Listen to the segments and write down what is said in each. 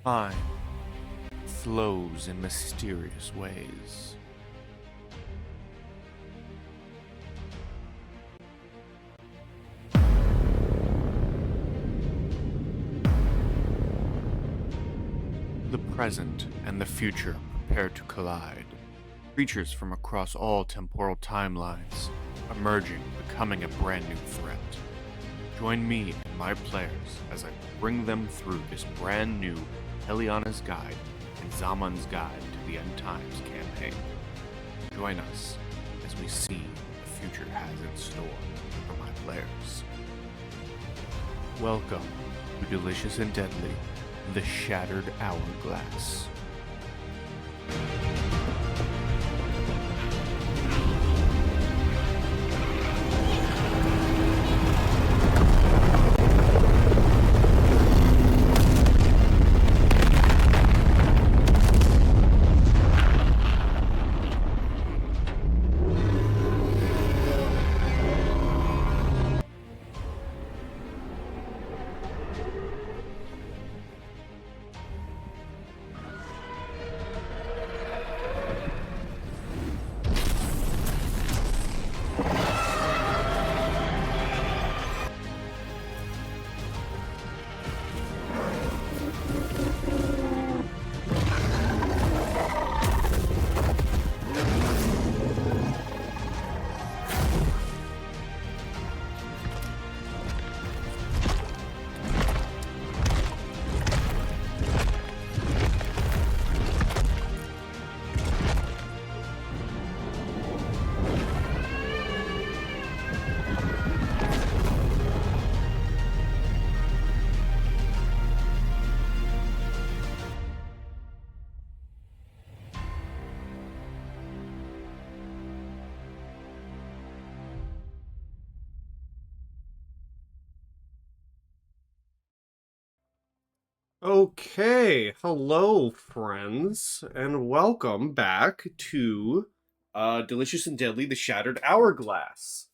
Time flows in mysterious ways. The present and the future prepare to collide. Creatures from across all temporal timelines, emerging, becoming a brand new threat. Join me and my players as I bring them through this brand new Heliana's Guide and Zaman's Guide to the End Times campaign. Join us as we see what the future has in store for my players. Welcome to Delicious and Deadly, the Shattered Hourglass. Okay, hello friends, and welcome back to Delicious and Deadly, the Shattered Hourglass.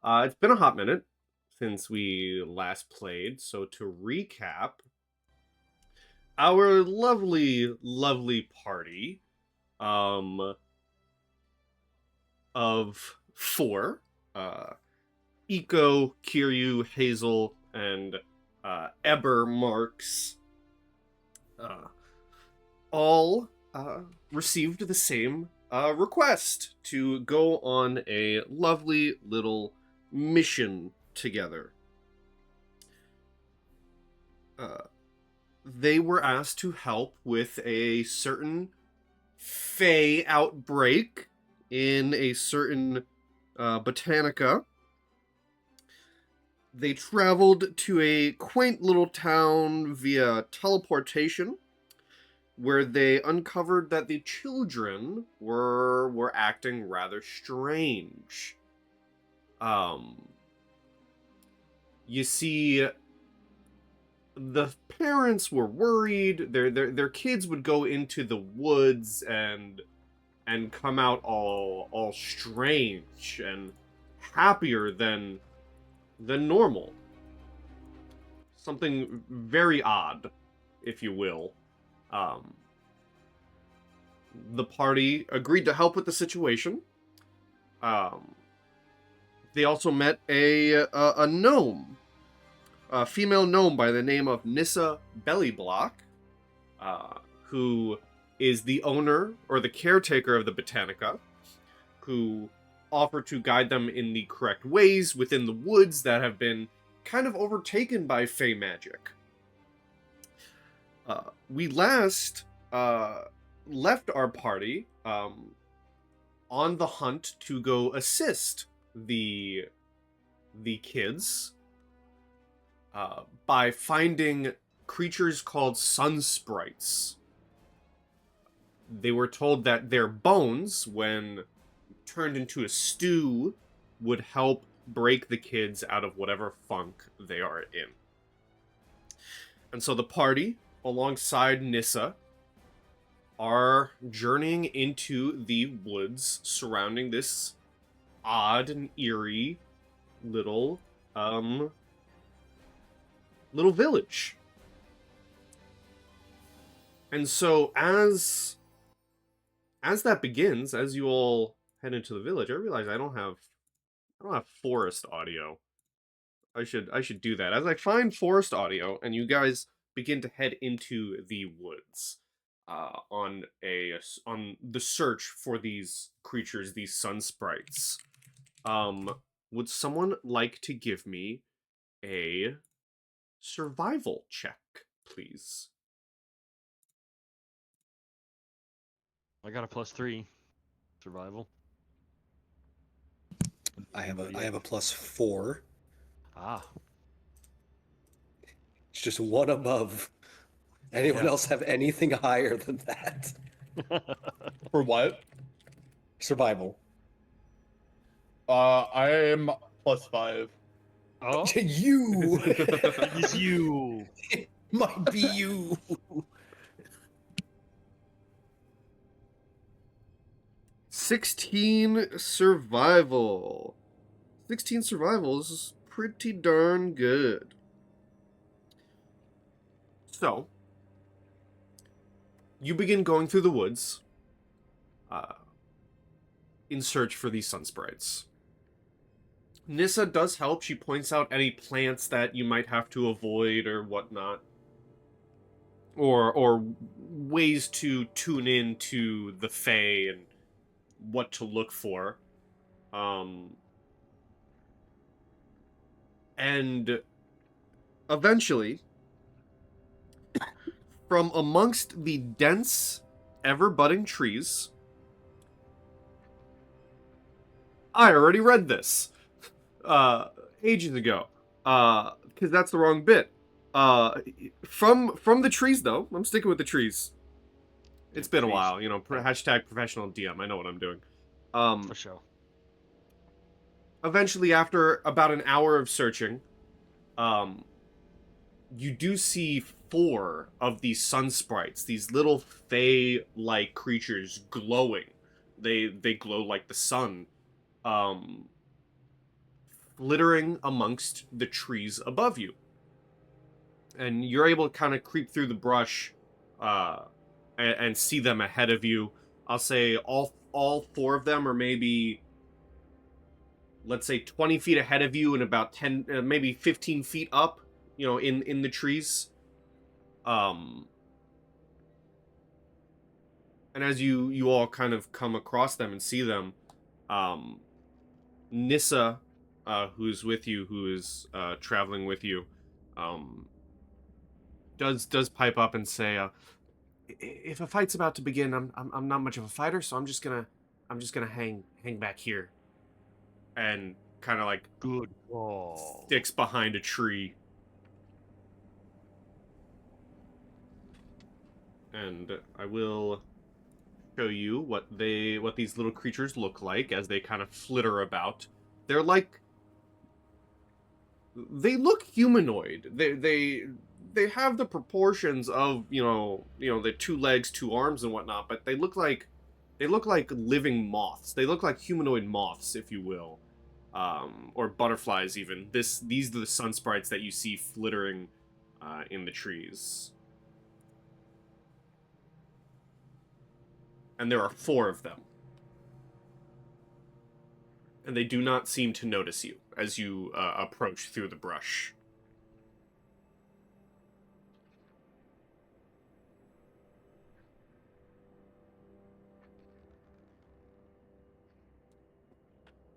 It's been a hot minute since we last played, so to recap, our lovely party of four, Eco, Kiryu, Hazel, and Ebber Marks, all received the same request to go on a lovely little mission together. They were asked to help with a certain Fey outbreak in a certain botanica. They traveled to a quaint little town via teleportation, where they uncovered that the children were acting rather strange. You see, the parents were worried. Their kids would go into the woods and come out all strange and happier than normal. Something very odd, if you will. The party agreed to help with the situation. They also met a gnome, a female gnome by the name of Nissa Bellyblock, who is the owner or the caretaker of the botanica, who offer to guide them in the correct ways within the woods that have been kind of overtaken by Fey magic. We last left our party on the hunt to go assist the kids by finding creatures called sun sprites. They were told that their bones, when turned into a stew, would help break the kids out of whatever funk they are in. And so the party, alongside Nissa, are journeying into the woods surrounding this odd and eerie little village. And so as that begins, as you all head into the village, I realize I don't have forest audio. I should do that. As I find forest audio, and you guys begin to head into the woods, on the search for these creatures, these sun sprites. Would someone like to give me a survival check, please? I got a +3 survival. I have Anybody a else? +4. Ah, It's just one above. Anyone Yeah. else have anything higher than that? For what? Survival. I am +5. oh, You it's you. might be you. 16 survival. 16 survival is pretty darn good. So, you begin going through the woods in search for these sun sprites. Nissa does help. She points out any plants that you might have to avoid or whatnot. Or ways to tune in to the Fae and what to look for. And eventually, from amongst the dense, ever-budding trees... I already read this ages ago, because that's the wrong bit. From the trees, though, I'm sticking with the trees. It's been a trees. while, you know. Hashtag professional DM. I know what I'm doing. For sure. Eventually, after about an hour of searching, you do see 4 of these sun sprites, these little fae-like creatures glowing. They glow like the sun, glittering amongst the trees above you. And you're able to kind of creep through the brush and see them ahead of you. I'll say all 4 of them are maybe, let's say, 20 feet ahead of you and about 10, maybe 15 feet up, you know, in the trees. And as you all kind of come across them and see them, Nissa, who's with you, who is traveling with you, does pipe up and say, if a fight's about to begin, I'm not much of a fighter, so I'm just gonna hang back here, and kind of like Good call. sticks behind a tree. And I will show you what these little creatures look like as they kind of flitter about. They're like, they look humanoid. They have the proportions of, you know, the 2 legs, 2 arms and whatnot, but they look like living moths. They look like humanoid moths, if you will. Or butterflies even. These are the sun sprites that you see flittering in the trees. And there are 4 of them. And they do not seem to notice you as you approach through the brush.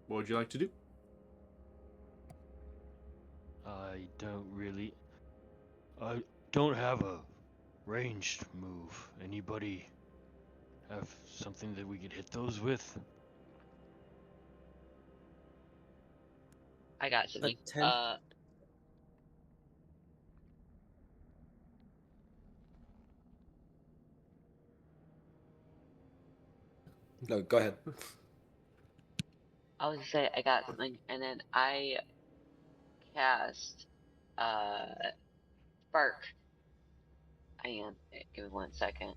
What would you like to do? I don't have a ranged move. Anybody have something that we could hit those with? I got something. 10? No, go ahead. I was gonna say I got something, and then I cast spark. Give me 1 second.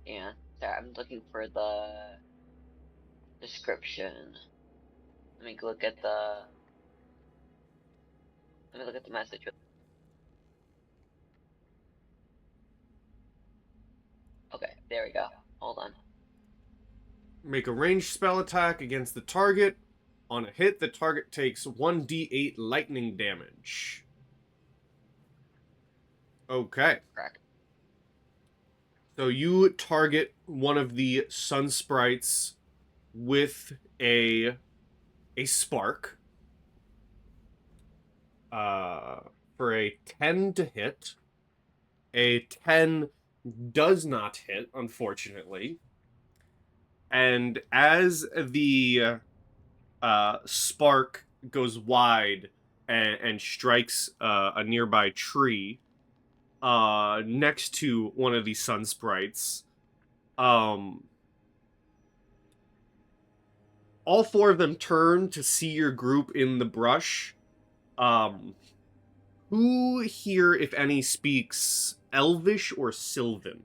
Yeah, sorry, I'm looking for the description. Let me look at the message. There we go. Hold on. Make a ranged spell attack against the target. On a hit, the target takes 1d8 lightning damage. Okay. Correct. So you target one of the sun sprites with a spark. For a 10 to hit. A 10 does not hit, unfortunately. And as the spark goes wide and strikes a nearby tree next to one of these sun sprites, all four of them turn to see your group in the brush. Who here, if any, speaks Elvish or Sylvan?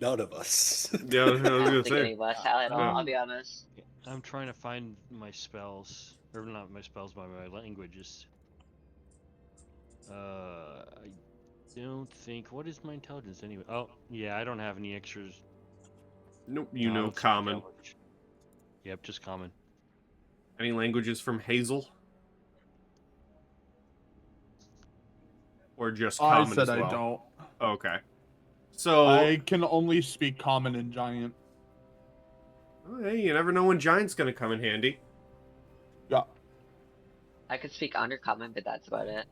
None of us. Yeah, I was I gonna don't think say. any of us at all, I'll be honest. I'm trying to find my spells, or not my spells, but my languages. I don't think. What is my intelligence anyway? Oh, yeah, I don't have any extras. Nope, No, I don't speak common. Elvish. Yep, just common. Any languages from Hazel? Or just I common said as I well? don't. Okay. So, I can only speak common and giant. oh, hey, you never know when Giant's gonna come in handy. Yeah. I could speak undercommon, but that's about it.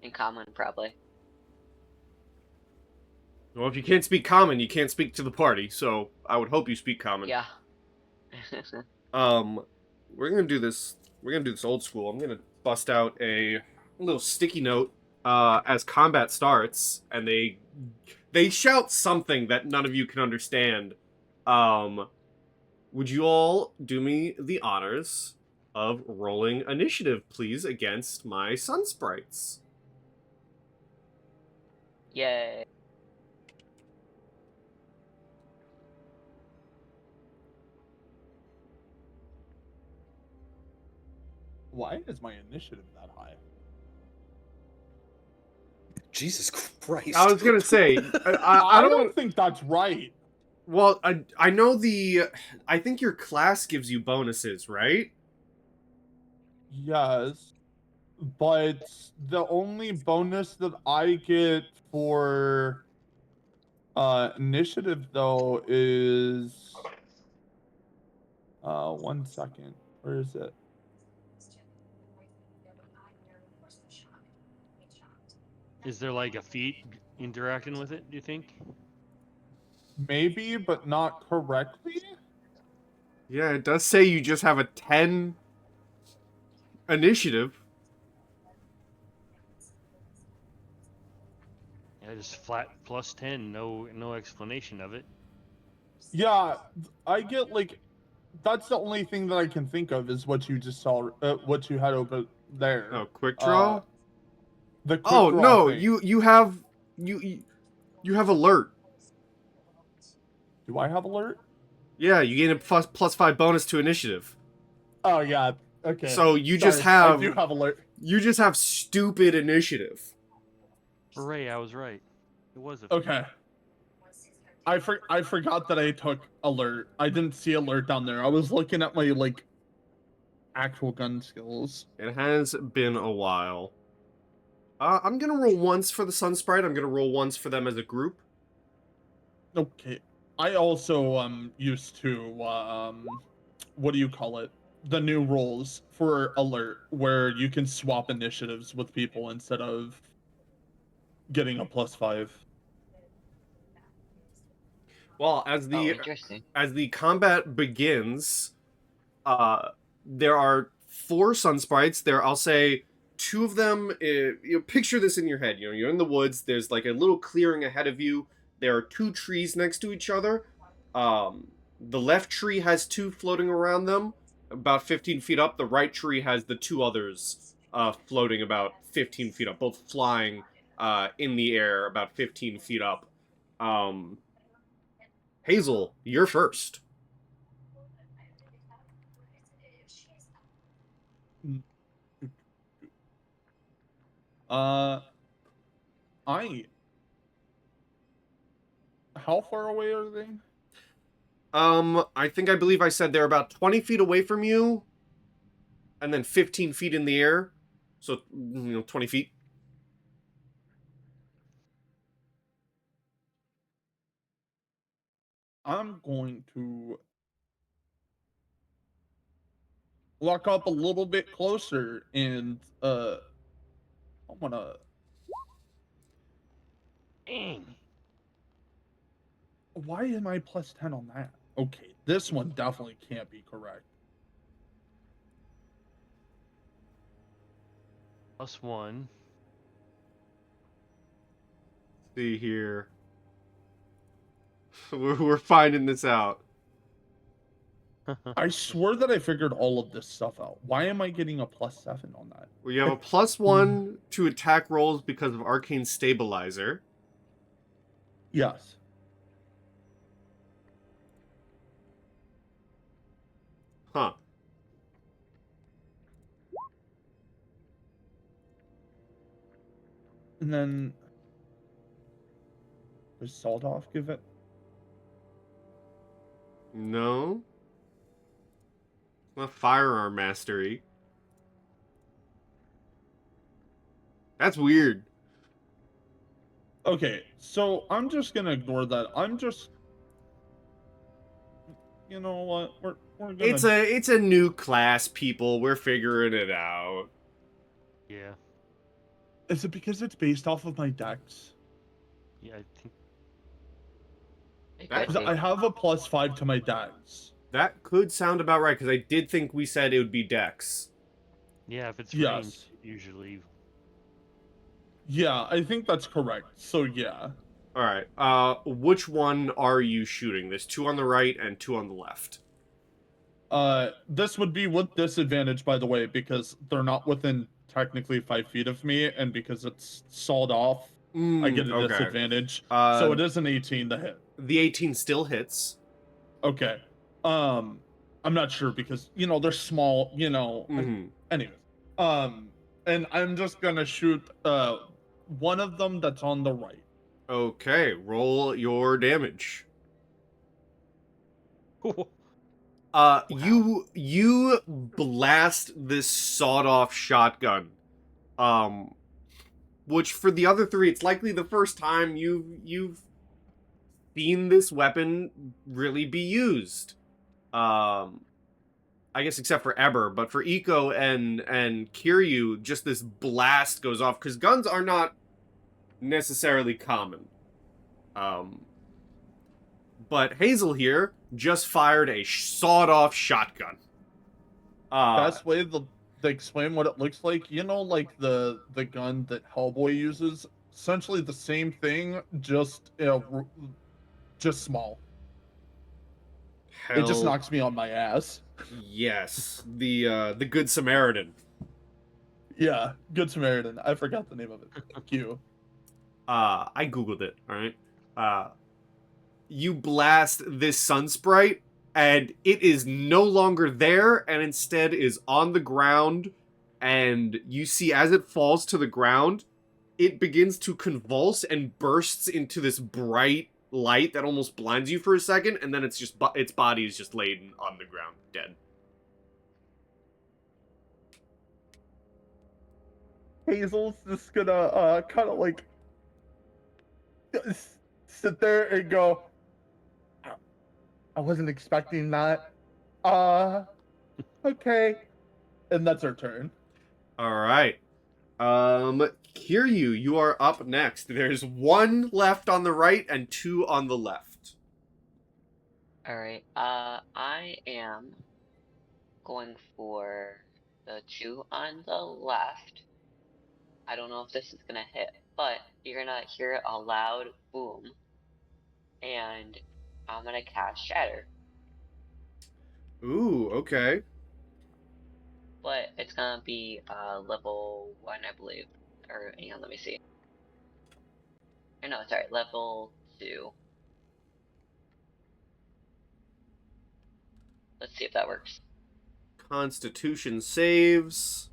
In common, probably. Well, if you can't speak common, you can't speak to the party, so I would hope you speak common. Yeah. We're gonna do this old school. I'm gonna bust out a little sticky note as combat starts, and they shout something that none of you can understand. Would you all do me the honors of rolling initiative, please, against my sun sprites? Yay. Why is my initiative that high? Jesus Christ. I was gonna say, I I don't don't think that's right. Well, I know I think your class gives you bonuses, right? Yes. But the only bonus that I get for initiative though is 1 second. Where is it? Is there like a feat interacting with it, do you think? Maybe, but not correctly. Yeah, it does say you just have a 10 initiative. Yeah, just flat plus 10, no explanation of it. Yeah, I get like that's the only thing that I can think of is what you just saw, what you had over there. Oh, quick draw. The quick Oh draw no, thing. you have alert. Do I have alert? Yeah, you gain a plus 5 bonus to initiative. Oh yeah. Okay. So you Sorry, just have I do have alert. you just have stupid initiative. Hooray, I was right. It was a Okay. I forgot that I took alert. I didn't see alert down there. I was looking at my like actual gun skills. It has been a while. I'm gonna roll once for the sun sprite. I'm gonna roll once for them as a group. Okay. I also used to what do you call it? The new rules for alert where you can swap initiatives with people instead of getting a +5. Well, Oh, interesting. as the combat begins, there are 4 sun sprites. I'll say 2 of them. You picture this in your head. You know, you're in the woods. There's like a little clearing ahead of you. There are 2 trees next to each other. The left tree has 2 floating around them, about 15 feet up. The right tree has the 2 others floating about 15 feet up, both flying in the air about 15 feet up. Hazel, you're first. Uh, I. How far away are they? I believe I said they're about 20 feet away from you, and then 15 feet in the air. So, 20 feet. I'm going to walk up a little bit closer and I'm gonna. Dang. Why am I plus 10 on that? Okay, this one definitely can't be correct. +1. See here. We're finding this out. I swear that I figured all of this stuff out. Why am I getting a plus 7 on that? Well, you have a +1 to attack rolls because of Arcane Stabilizer. Yes. Huh. And then does Salt Off give it? No. It's not Firearm Mastery. That's weird. Okay, so I'm just gonna ignore that. I'm just, you know what? We're gonna. It's a new class, people. We're figuring it out. Yeah. Is it because it's based off of my dex? Yeah, I think. It That- could Because be. I have a plus 5 to my dex. That could sound about right, because I did think we said it would be Dex. Yeah, if it's Yes. ranged, usually. Yeah, I think that's correct. So yeah. Alright, which one are you shooting? There's 2 on the right and 2 on the left. This would be with disadvantage, by the way, because they're not within technically 5 feet of me, and because it's sawed off, I get a Okay. disadvantage. So it is an 18 to hit. The 18 still hits. Okay. I'm not sure because they're small. Mhm. Anyways, and I'm just gonna shoot one of them that's on the right. Okay, roll your damage. You blast this sawed-off shotgun. Which for the other 3, it's likely the first time you've seen this weapon really be used. I guess except for Ebber, but for Eco and Kiryu, just this blast goes off, because guns are not necessarily common. But Hazel here just fired a sawed-off shotgun. Best way to explain what it looks like, like the gun that Hellboy uses. Essentially the same thing, just small. It just Hell knocks me on my ass. yes, the Good Samaritan. Yeah, Good Samaritan. I forgot the name of it. Thank you. I googled it. All right. You blast this sun sprite, and it is no longer there, and instead is on the ground. And you see, as it falls to the ground, it begins to convulse and bursts into this bright light that almost blinds you for a second, and then its body is just laid on the ground, dead. Hazel's just gonna kind of like sit there and go, I wasn't expecting that. Okay. And that's her turn. All right. Kiryu, you are up next. There's 1 left on the right and 2 on the left. Alright, I am going for the 2 on the left. I don't know if this is gonna hit, but you're gonna hear a loud boom, and I'm gonna cast Shatter. Ooh, okay. But it's gonna be level 1, I believe. Or hang on, let me see. Or no, sorry, level 2. Let's see if that works. Constitution saves.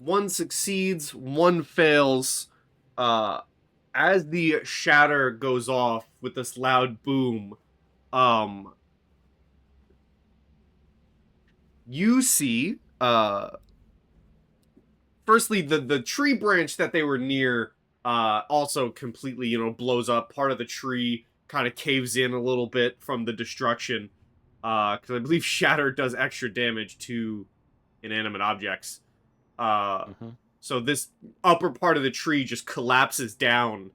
One succeeds, one fails. As the shatter goes off with this loud boom, you see, firstly, the tree branch that they were near, also completely, blows up. Part of the tree kind of caves in a little bit from the destruction, because I believe shatter does extra damage to inanimate objects. So this upper part of the tree just collapses down,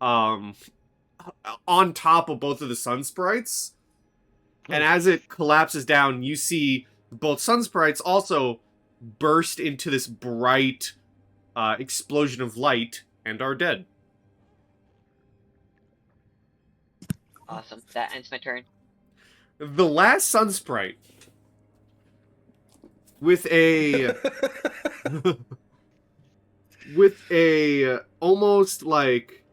on top of both of the sun sprites. And as it collapses down, you see both sun sprites also burst into this bright explosion of light and are dead. Awesome. That ends my turn. The last sun sprite, with a almost like,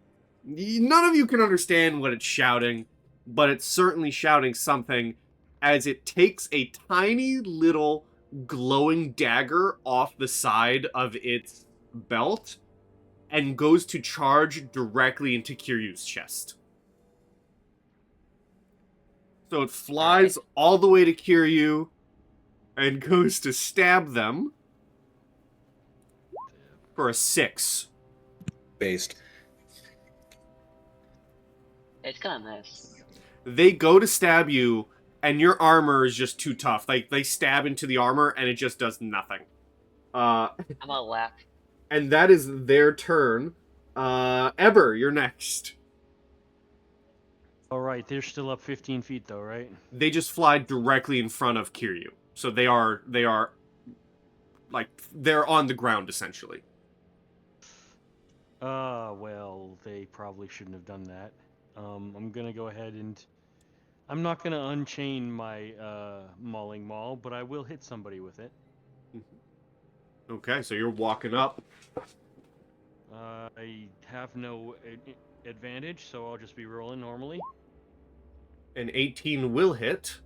none of you can understand what it's shouting, but it's certainly shouting something, as it takes a tiny little glowing dagger off the side of its belt and goes to charge directly into Kiryu's chest. So it flies all the way to Kiryu and goes to stab them for a 6. Based. It's gonna miss. They go to stab you, and your armor is just too tough. Like, they stab into the armor, and it just does nothing. I'm gonna laugh. And that is their turn. Ebber, you're next. Alright, they're still up 15 feet though, right? They just fly directly in front of Kiryu. So they are, like, they're on the ground, essentially. Well, they probably shouldn't have done that. I'm gonna go ahead and... I'm not gonna unchain my, mauling maul, but I will hit somebody with it. Okay, so you're walking up. I have no advantage, so I'll just be rolling normally. An 18 will hit.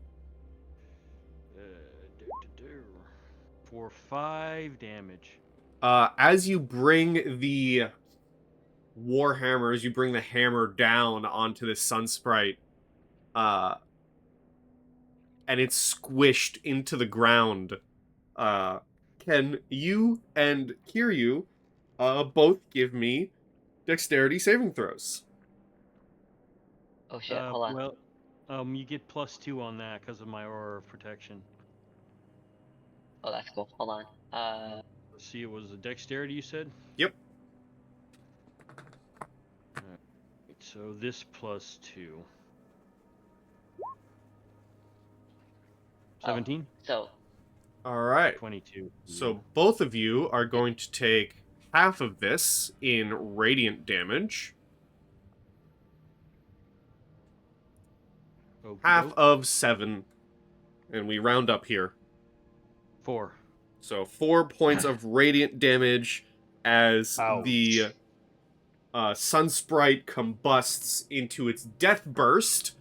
For 5 damage. As you bring the warhammer, as you bring the hammer down onto this sun sprite, and it's squished into the ground, can you and Kiryu both give me dexterity saving throws? Oh shit, hold on. Well, you get +2 on that because of my aura of protection. Oh, that's cool. Hold on. Let's see, it was a dexterity you said? Yep. Alright, so this +2. 17? So, Alright. 22. So both of you are going to take half of this in radiant damage. Half of 7. And we round up here. 4. So 4 points of radiant damage as Ouch. the sun sprite combusts into its death burst.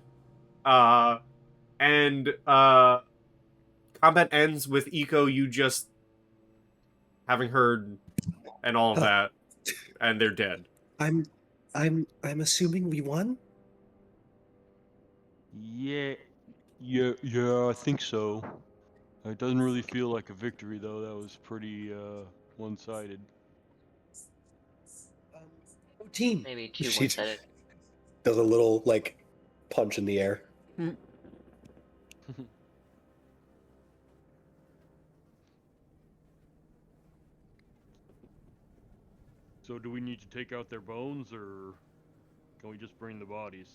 And combat ends with Eco, you just having heard and all of that, and they're dead. I'm assuming we won. Yeah, I think so. It doesn't really feel like a victory though. That was pretty one-sided. Team. maybe 2 She one-sided. does a little like punch in the air. So do we need to take out their bones, or can we just bring the bodies?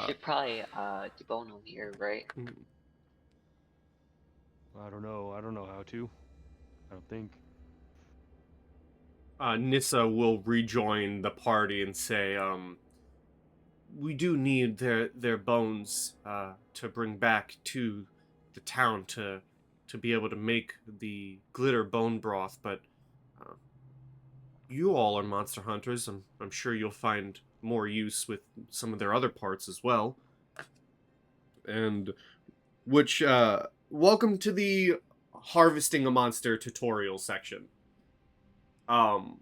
Should probably debone them here, right? I don't know. I don't know how to. I don't think. Nissa will rejoin the party and say, we do need their bones to bring back to the town to be able to make the glitter bone broth, but you all are monster hunters. I'm sure you'll find more use with some of their other parts as well. And which, welcome to the harvesting a monster tutorial section. The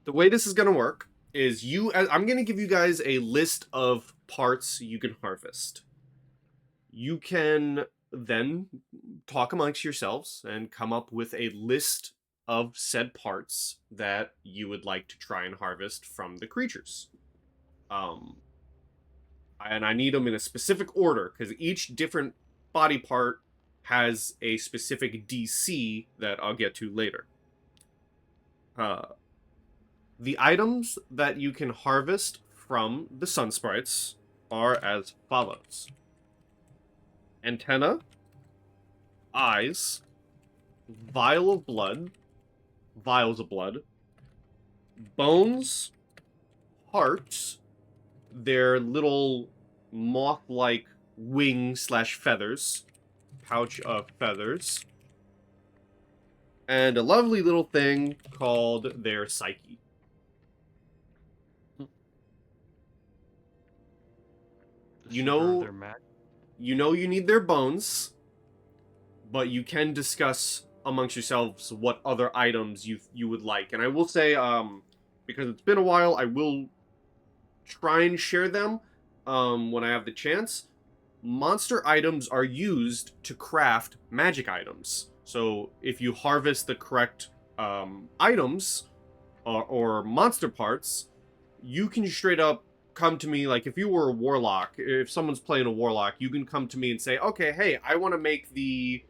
way this is going to work is I'm going to give you guys a list of parts you can harvest. You can then talk amongst yourselves and come up with a list of said parts that you would like to try and harvest from the creatures. And I need them in a specific order, because each different body part has a specific DC that I'll get to later. The items that you can harvest from the sun sprites are as follows: antenna, eyes, vials of blood, bones, hearts, their little moth-like wing/feathers, pouch of feathers, and a lovely little thing called their psyche. You know you need their bones, but you can discuss amongst yourselves what other items you would like. And I will say, because it's been a while, I will try and share them when I have the chance. Monster items are used to craft magic items. So if you harvest the correct items or monster parts, you can straight up come to me. Like, if you were a warlock, if someone's playing a warlock, you can come to me and say, okay, hey, I want to make the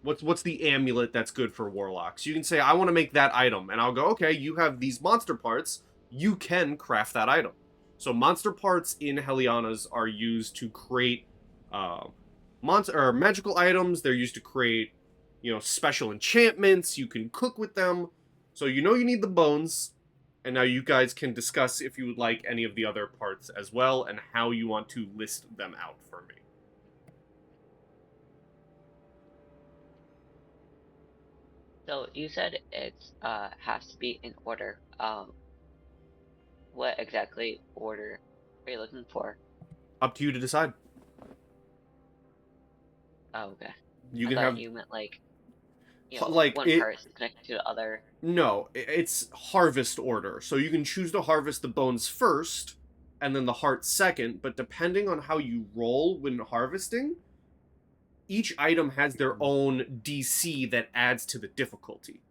what's the amulet that's good for warlocks? You can say, I want to make that item, and I'll go, okay, you have these monster parts, you can craft that item. So monster parts in Heliana's are used to create magical items. They're used to create, special enchantments. You can cook with them. So you need the bones. And now you guys can discuss if you would like any of the other parts as well, and how you want to list them out for me. So you said it's has to be in order. What exactly order are you looking for? Up to you to decide. Oh, okay. You I can thought have you meant like one part is connected to the other. No, it's harvest order. So you can choose to harvest the bones first, and then the heart second, but depending on how you roll when harvesting, each item has their own DC that adds to the difficulty.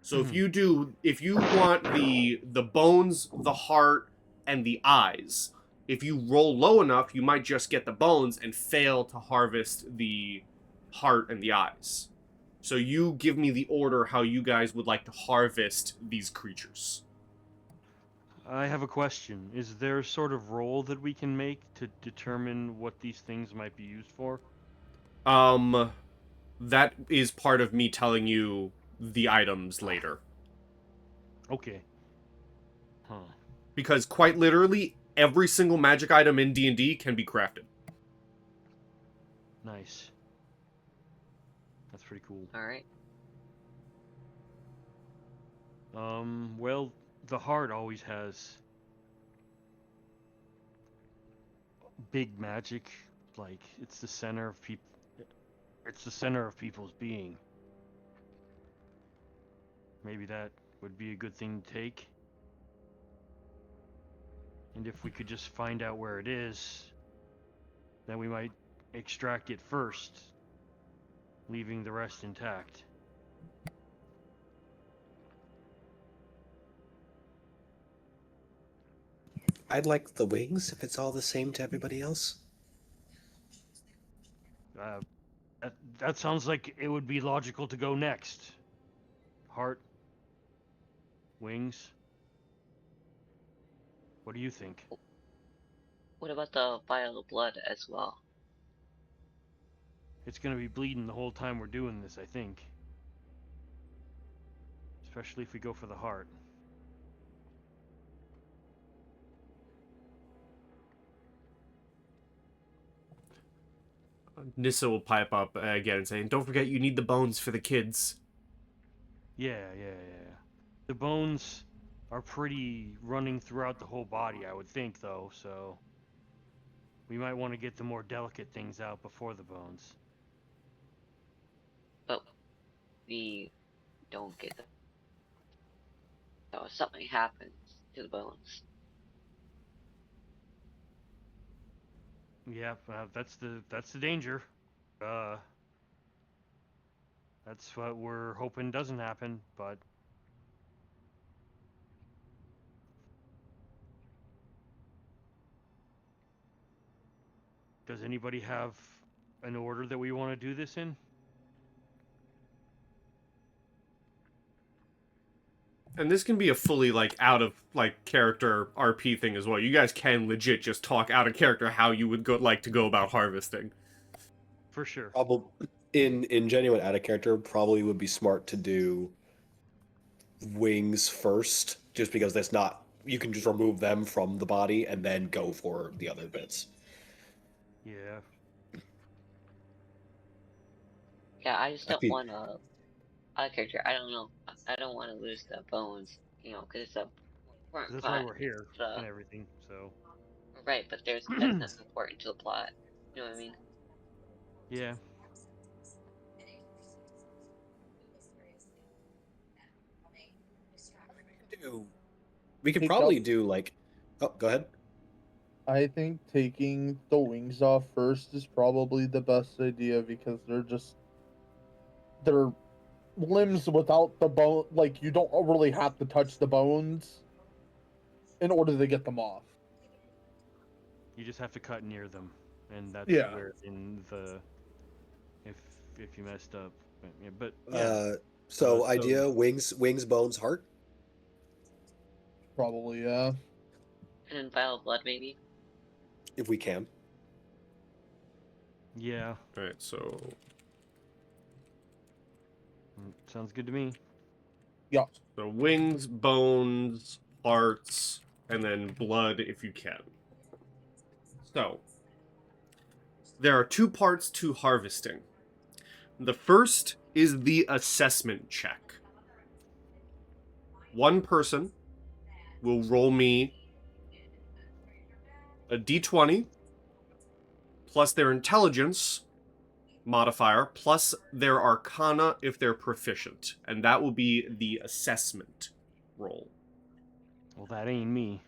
So if you want the bones, the heart, and the eyes, if you roll low enough, you might just get the bones and fail to harvest the heart and the eyes. So you give me the order how you guys would like to harvest these creatures. I have a question. Is there a sort of roll that we can make to determine what these things might be used for? That is part of me telling you the items later. Okay. Huh. Because quite literally, every single magic item in D&D can be crafted. Nice. That's pretty cool. Alright. Well, the heart always has big magic. Like, it's the center of people's being. Maybe that would be a good thing to take. And if we could just find out where it is, then we might extract it first, leaving the rest intact. I'd like the wings if it's all the same to everybody else. That sounds like it would be logical to go next. Heart, wings. What do you think? What about the vial of blood as well? It's gonna be bleeding the whole time we're doing this, I think. Especially if we go for the heart. Nissa will pipe up again and say, don't forget you need the bones for the kids. Yeah. The bones are pretty running throughout the whole body, I would think, though, so We might want to get the more delicate things out before the bones. But we don't get the. So something happens to the bones. Yeah, that's the danger. That's what we're hoping doesn't happen, but does anybody have an order that we want to do this in? And this can be a fully like out of like character RP thing as well. You guys can legit just talk out of character how you would like to go about harvesting. For sure. Probably in genuine out of character, probably would be smart to do wings first, just because that's not you can just remove them from the body and then go for the other bits. Yeah. Yeah, I just I don't feel- want to. Out of character, I don't know. I don't want to lose the bones, you know, because it's a important That's why plot. we're here So and everything. So. right, but that's not important to the plot. You know what I mean? Yeah. We could Pick probably up- do like. Oh, go ahead. I think taking the wings off first is probably the best idea because they're limbs without the bone. Like you don't really have to touch the bones in order to get them off. You just have to cut near them, and that's Yeah. where in the if you messed up. But yeah, So so- idea wings, bones, heart. Probably, yeah. And then vial of blood, maybe. If we can. yeah, All right, so sounds good to me. so wings, bones, hearts, and then blood if you can. So there are two parts to harvesting. The first is the assessment check. One person will roll me a d20 plus their intelligence modifier plus their arcana if they're proficient, and that will be the assessment roll. Well, that ain't me.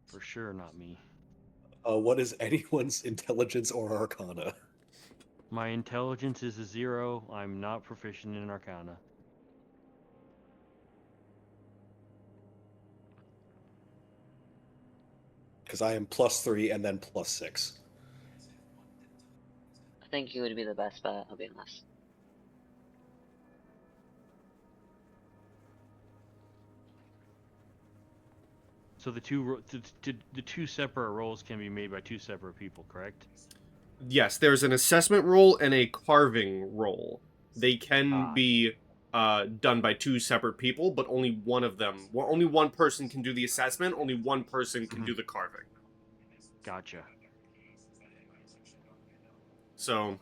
For sure, not me. What is anyone's intelligence or arcana? My intelligence is a 0. I'm not proficient in Arcana. Because I am +3 and then +6. I think you would be the best bet. I'll be honest. So the two separate rolls can be made by two separate people, correct? Yes, there's an assessment roll and a carving roll. They can be done by two separate people, but only one of them, well, only one person can do the assessment, only one person can do the carving. Gotcha. So,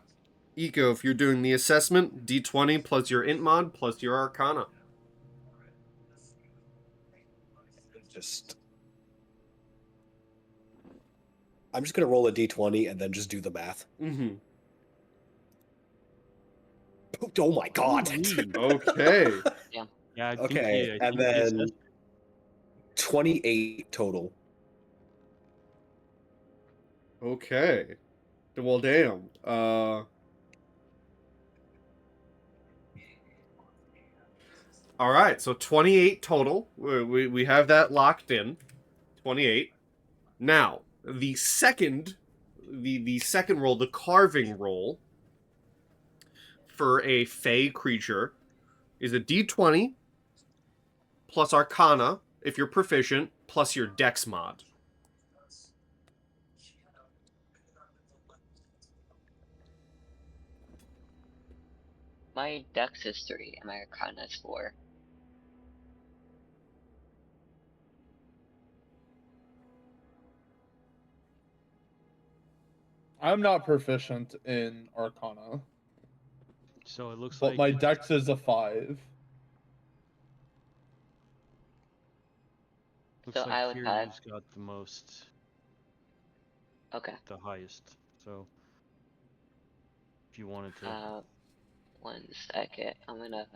Eco, if you're doing the assessment, d20 plus your int mod plus your arcana. I'm just gonna roll a d20 and then just do the math. Mm-hmm. Oh my god! Okay. Yeah. I Okay, think, and then 28 total. Okay. Well, damn. All right, so 28 total. We have that locked in. 28. Now, the second roll, the carving roll for a fey creature is a d20 plus arcana if you're proficient plus your dex mod. My dex is 3 and my arcana is 4. I'm not proficient in Arcana, So it looks but like my dex is a 5. looks So like I would have. Kiryu's got the most. Okay. the highest. So if you wanted to, 1 second. I'm gonna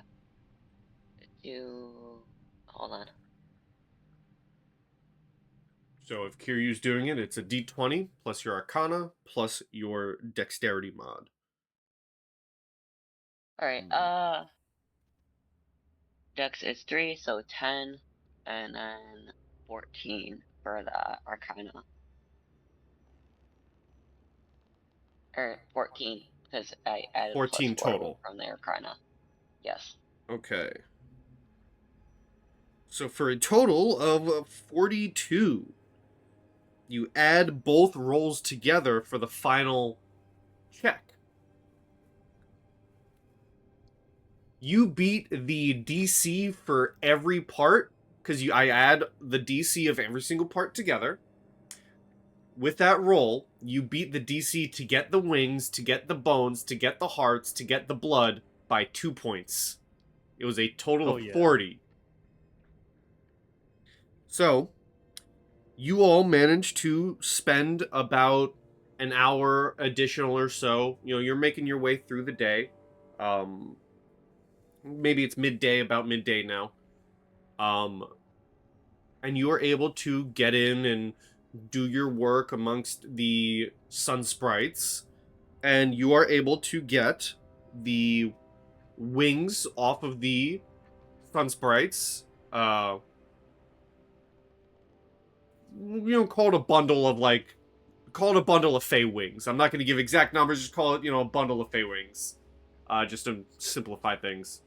do. Hold on. So if Kiryu's doing it, it's a d20 plus your Arcana plus your Dexterity mod. Alright, Dex is 3, so 10, and then 14 for the Arcana. Or 14, because I added plus 14 4 total. from the Arcana. Yes. Okay. So for a total of 42, you add both rolls together for the final check. You beat the DC for every part, because I add the DC of every single part together. With that roll, you beat the DC to get the wings, to get the bones, to get the hearts, to get the blood by 2 points. It was a total of 40. So, you all managed to spend about an hour additional or so. You know, you're making your way through the day. Maybe it's midday, about midday now. And you are able to get in and do your work amongst the sun sprites. And you are able to get the wings off of the sun sprites. Call it a bundle of Fey wings. I'm not going to give exact numbers, just call it, a bundle of Fey wings. Just to simplify things.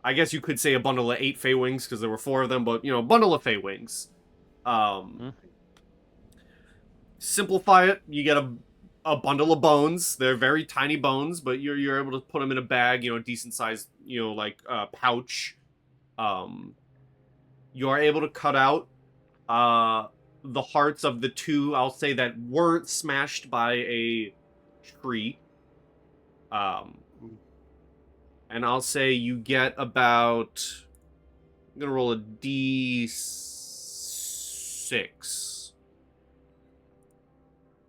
I guess you could say a bundle of 8 Fey wings, because there were 4 of them, but, a bundle of Fey wings. Simplify it, you get a bundle of bones. They're very tiny bones, but you're able to put them in a bag, decent sized, pouch. You are able to cut out the hearts of the 2, I'll say, that weren't smashed by a tree. And I'll say you get about... I'm gonna roll a d6.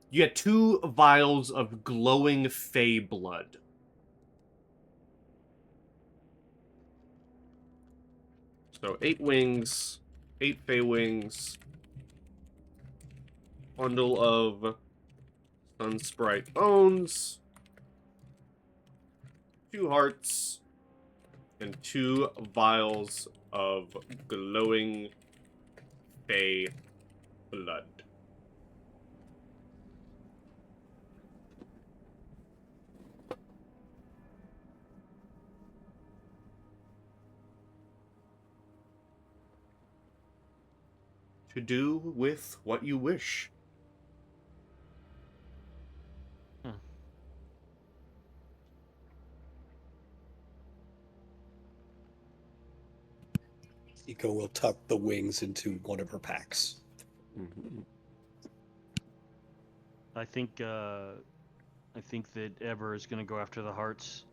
You get 2 vials of glowing Fey blood. So 8 wings, 8 Fey wings, bundle of Sun Sprite bones, 2 hearts, and 2 vials of glowing Fey blood. To do with what you wish. Iko will tuck the wings into one of her packs. Mm-hmm. I think that Ebber is going to go after the hearts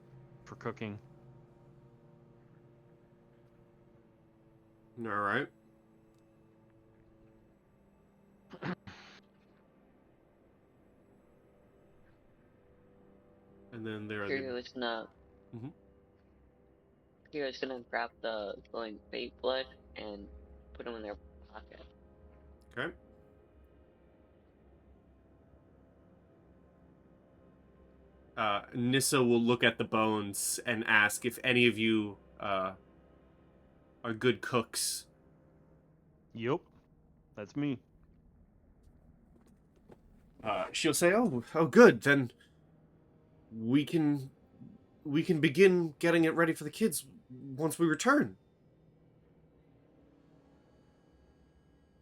for cooking. All right. And then there are Kiryu is gonna. Mhm. Kiryu is gonna grab the glowing fake blood and put them in their pocket. Okay. Nissa will look at the bones and ask if any of you are good cooks. Yup, that's me. She'll say, "Oh, good. Then we can begin getting it ready for the kids once we return."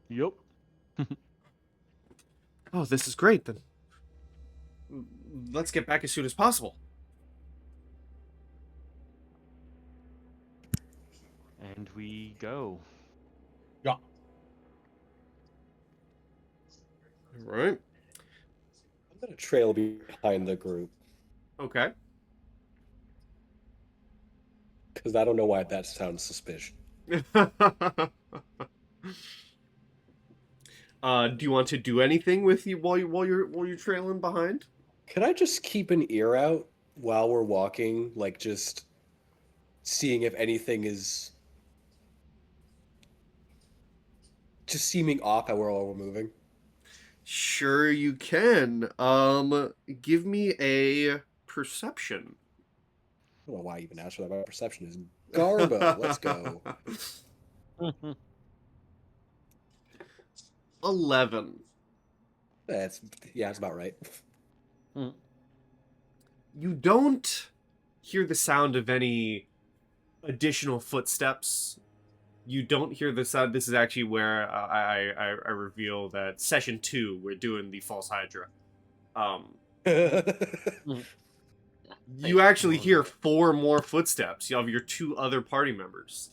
Yup. Oh, this is great. Then let's get back as soon as possible. And we go. Yeah. All right. I'm gonna trail behind the group Okay. because I don't know why that sounds suspicious. Do you want to do anything with you while you're trailing behind? Can I just keep an ear out while we're walking, like just seeing if anything is just seeming off at where all we're moving? Sure you can. Give me a perception. I don't know why I even asked for that. My perception is Garbo. Let's go. 11. That's about right. You don't hear the sound of any additional footsteps. You don't hear the sound. This is actually where I reveal that session 2 we're doing the false hydra. You actually hear 4 more footsteps of your 2 other party members.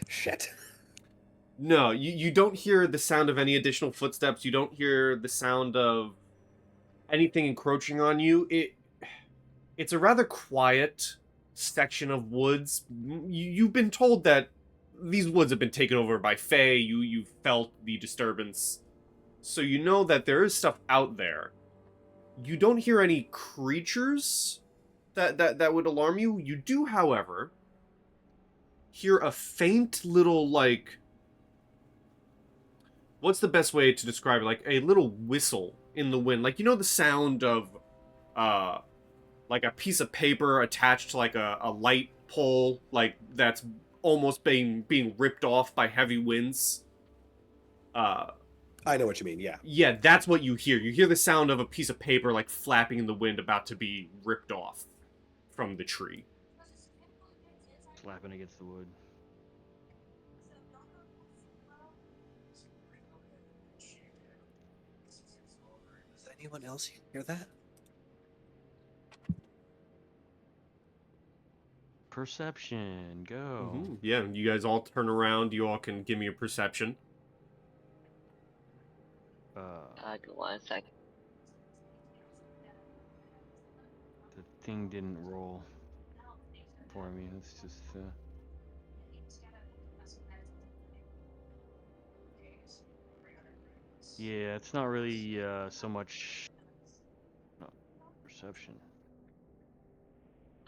Shit. No, you don't hear the sound of any additional footsteps. You don't hear the sound of anything encroaching on you. It's a rather quiet section of woods. You've been told that these woods have been taken over by Fae. You felt the disturbance, so you know that there is stuff out there. You don't hear any creatures that would alarm you. You do, however, hear a faint little, like, what's the best way to describe it? Like a little whistle in the wind. Like, you know the sound of like a piece of paper attached to like a light pole, like that's almost being ripped off by heavy winds. I know what you mean, yeah. Yeah, that's what you hear. You hear the sound of a piece of paper like flapping in the wind about to be ripped off from the tree. Slapping against the wood. Does anyone else hear that? Perception, go. Mm-hmm. Yeah, you guys all turn around. You all can give me a perception. Give 1 second. The thing didn't roll for me. Let's just. Yeah, it's not really so much perception.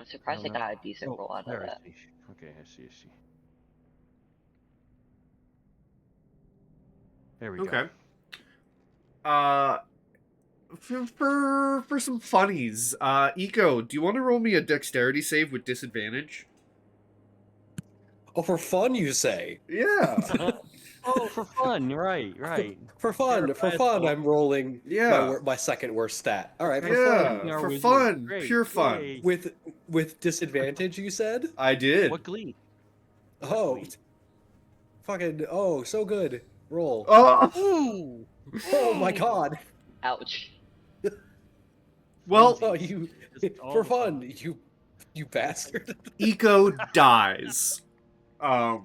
I'm surprised I No, got a decent roll out of there, I that. see. Okay, I see. There we go. Okay. For some funnies, Eco, do you want to roll me a dexterity save with disadvantage? Oh, for fun, you say? Yeah. Oh, for fun, right. For fun, I'm rolling Yeah. my second worst stat. All right, for Yeah, fun. Our for wizard. fun, Great, pure fun. yay. With disadvantage, you said? I did. What glee? Oh, glee? fucking, so good. Roll. Oh, Ooh! Oh my god. Ouch. well, Oh, you, Just all for the fun. fun, you bastard. Eco dies. Oh,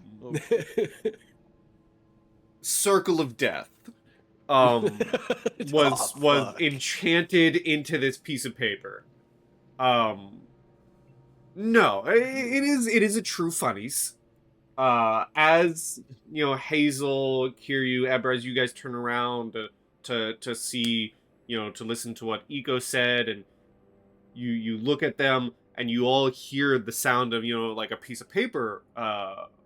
Circle of Death. Was Oh, was fuck. enchanted into this piece of paper. No, it is a true funnies. As you know, Hazel, Kiryu, Ebber, as you guys turn around to see, to listen to what Eco said, and you look at them and you all hear the sound of, like a piece of paper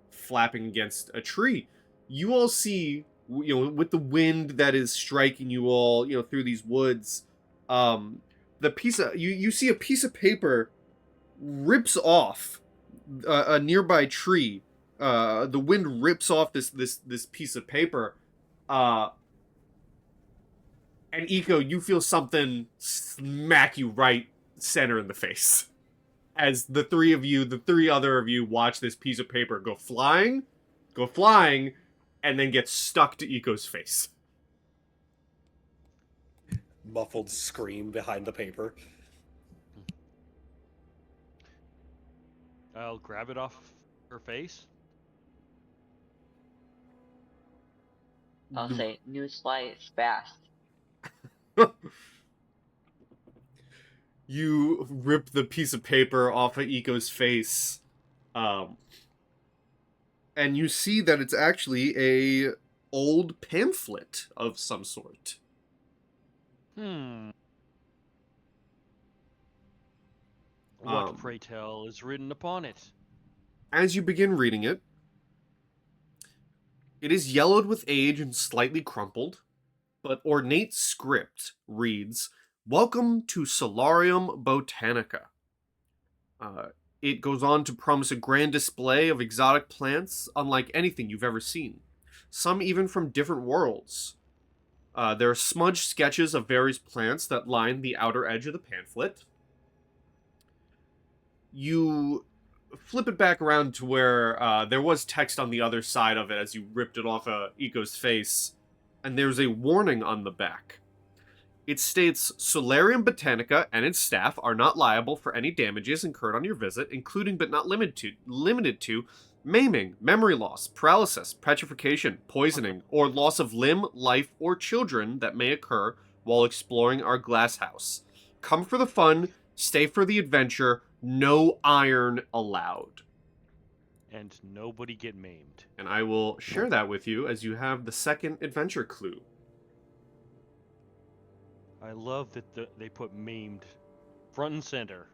flapping against a tree. You all see, with the wind that is striking you all, through these woods, the piece of you see a piece of paper rips off a nearby tree. The wind rips off this piece of paper, and Eco, you feel something smack you right center in the face as the three other of you watch this piece of paper go flying, and then get stuck to Eco's face. Muffled scream behind the paper. I'll grab it off her face. I'll say, news flies fast. You rip the piece of paper off of Eco's face, and you see that it's actually old pamphlet of some sort. What, Um, pray tell, is written upon it? As you begin reading it, it is yellowed with age and slightly crumpled, but ornate script reads, "Welcome to Solarium Botanica." It goes on to promise a grand display of exotic plants unlike anything you've ever seen, some even from different worlds. There are smudged sketches of various plants that line the outer edge of the pamphlet. You flip it back around to where there was text on the other side of it as you ripped it off Eco's face, and there's a warning on the back. It states, "Solarium Botanica and its staff are not liable for any damages incurred on your visit, including but not limited to maiming, memory loss, paralysis, petrification, poisoning, or loss of limb, life, or children that may occur while exploring our glasshouse. Come for the fun, stay for the adventure, no iron allowed." And nobody get maimed. And I will share that with you as you have the second adventure clue. I love that they put maimed front and center.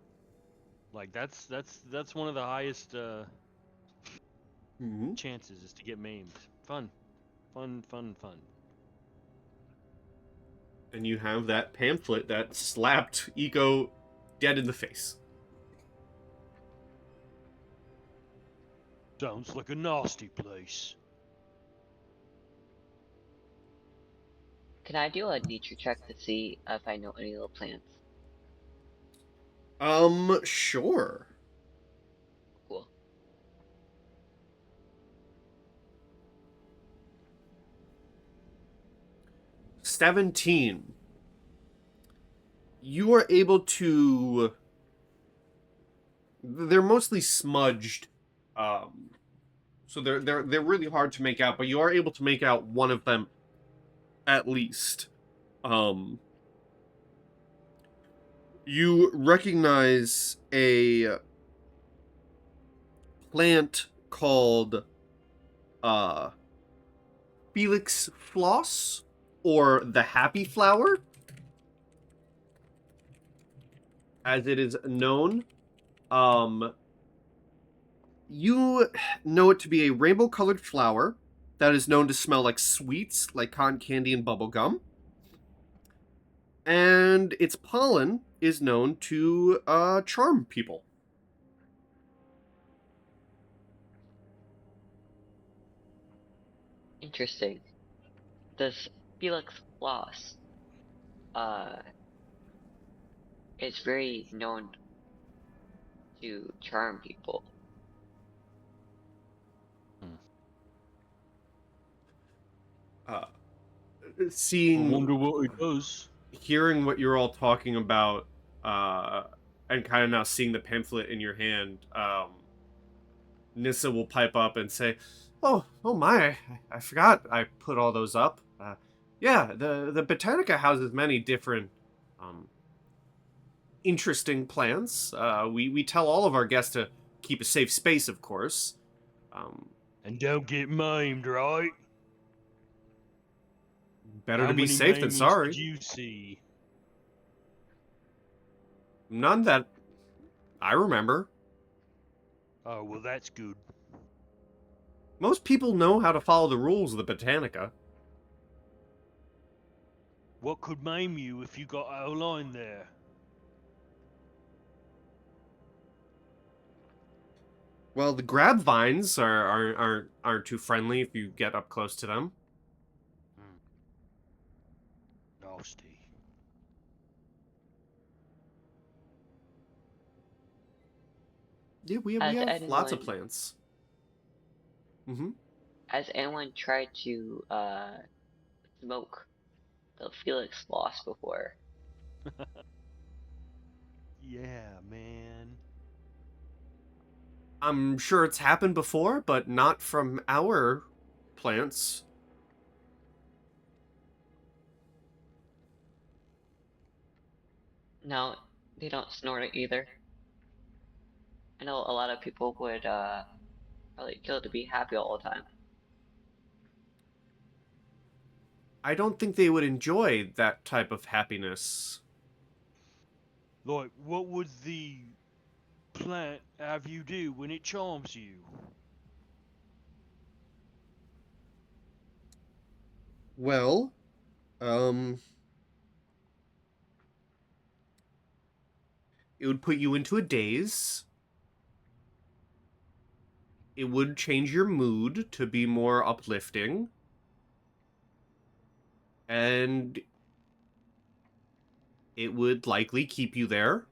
Like that's one of the highest chances is to get maimed. Fun. And you have that pamphlet that slapped Eco dead in the face. Sounds like a nasty place. Can I do a nature check to see if I know any little plants? Sure. Cool. "17. You are able to... They're mostly smudged, so they're really hard to make out, but you are able to make out one of them at least. You recognize a plant called Felix floss, or the happy flower, as it is known. You know it to be a rainbow-colored flower that is known to smell like sweets, like cotton candy and bubblegum. And its pollen is known to charm people. Interesting. This Felix floss, is very known to charm people. Seeing, what it does. hearing what you're all talking about, and kind of now seeing the pamphlet in your hand, Nissa will pipe up and say, "Oh my! I forgot I put all those up. Yeah, the Botanica houses many different, interesting plants. We tell all of our guests to keep a safe space, of course. And don't get maimed, right? Better How to be many safe than maimings sorry. Did you see? None that I remember. Oh, well, that's good. Most people know how to follow the rules of the Botanica. What could maim you if you got out of line there? Well, the grab vines aren't too friendly if you get up close to them. Nasty. Yeah, we Has have lots of anyone- plants. Mm-hmm. Has anyone tried to smoke the Felix floss before? Yeah, man. I'm sure it's happened before, but not from our plants. No, they don't snort it either. I know a lot of people would probably kill to be happy all the time. I don't think they would enjoy that type of happiness. Like, what would the plant have you do when it charms you? Well, it would put you into a daze. It would change your mood to be more uplifting. And it would likely keep you there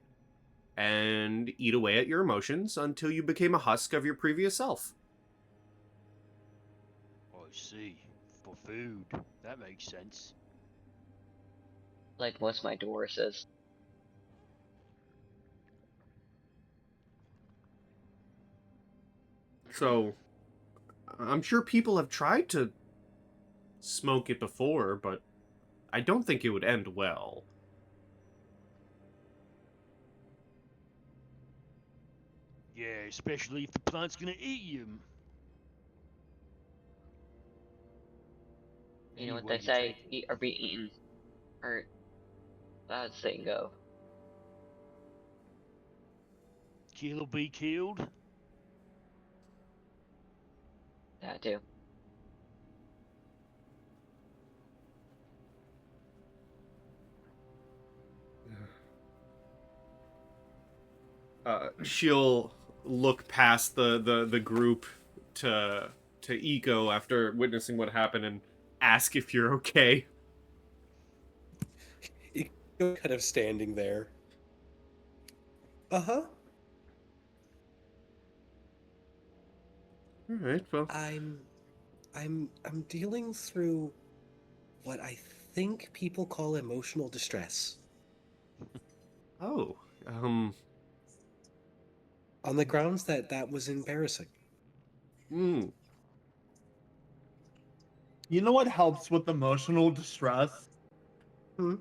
and eat away at your emotions until you became a husk of your previous self. I see. For food. That makes sense. Like most of my divorces. So, I'm sure people have tried to smoke it before, but I don't think it would end well. Yeah, especially if the plant's gonna eat you. You know what Anyway, they say, take it. eat or be eaten. Or, that's the saying go. Kill or be killed? That too. She'll look past the group to Eco after witnessing what happened and ask if you're okay. You're kind of standing there. Uh-huh. All right, well, I'm dealing through what I think people call emotional distress. oh, On the grounds that that was embarrassing. mm, You know what helps with emotional distress? Hmm.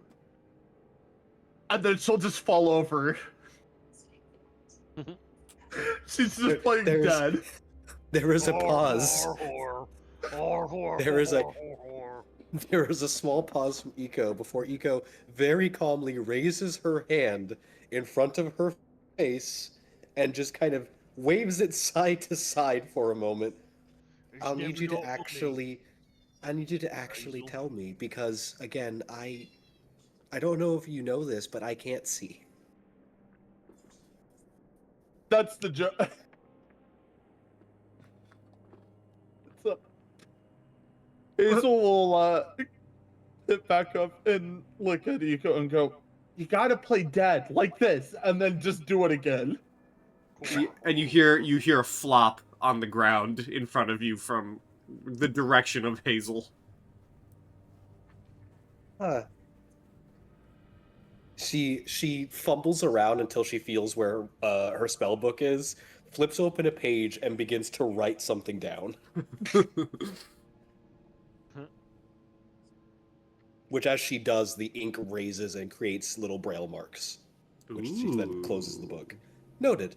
And then she'll just fall over. She's just playing There's- dead. There is a pause. There is a there is a small pause from Eco before Eco very calmly raises her hand in front of her face and just kind of waves it side to side for a moment. I need you to actually Hazel. tell me because again, I don't know if you know this, but I can't see. That's the joke. So, Hazel will sit back up and look at Eco and go, "You gotta play dead like this," and then just do it again. and you hear a flop on the ground in front of you from the direction of Hazel. Huh. She fumbles around until she feels where her spell book is, flips open a page, and begins to write something down. Which, as she does, the ink raises and creates little braille marks, which she then closes the book. Noted.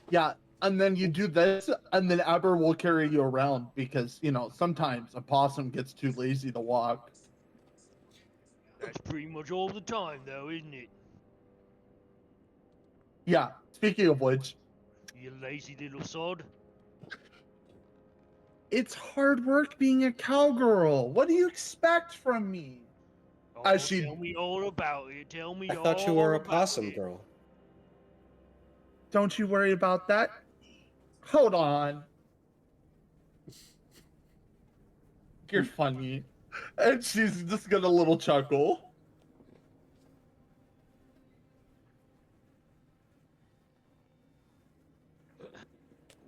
Yeah, and then you do this, and then Ebber will carry you around because, you know, sometimes a possum gets too lazy to walk. That's pretty much all the time, though, isn't it? Yeah, speaking of which, You lazy little sod. it's hard work being a cowgirl. What do you expect from me? Oh, As she- tell me all about it. Tell me I all thought you were a about possum it. girl. Don't you worry about that. Hold on. You're funny. And she's just got a little chuckle.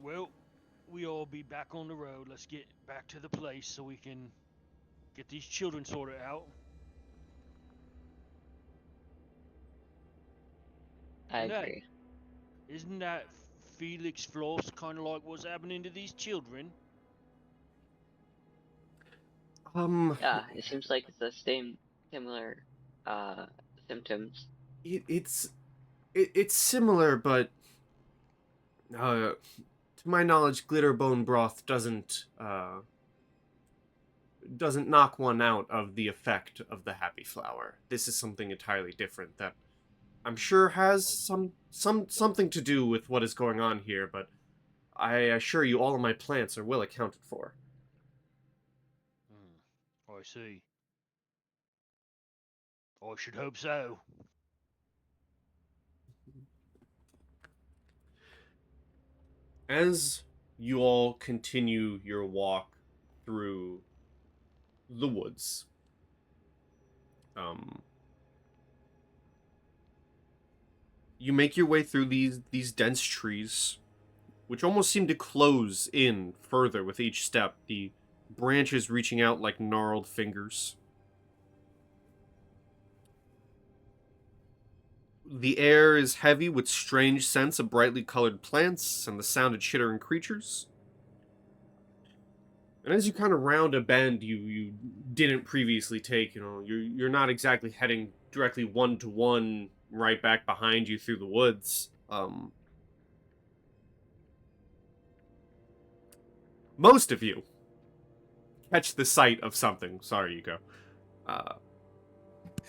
Well, we all be back on the road. Let's get back to the place so we can get these children sorted out. I And agree. Isn't that Felix Floss kind of like what's happening to these children? Yeah, it seems like it's the same similar symptoms. It's similar, but to my knowledge, glitter bone broth doesn't doesn't knock one out of the effect of the happy flower. This is something entirely different that I'm sure has something to do with what is going on here, but I assure you all of my plants are well accounted for. I see. I should hope so. As you all continue your walk through the woods, you make your way through these dense trees, which almost seem to close in further with each step, the branches reaching out like gnarled fingers. The air is heavy with strange scents of brightly colored plants and the sound of chittering creatures. And as you kind of round a bend you didn't previously take, you're not exactly heading directly one to one right back behind you through the woods. Most of you catch the sight of something. Sorry, Yuko.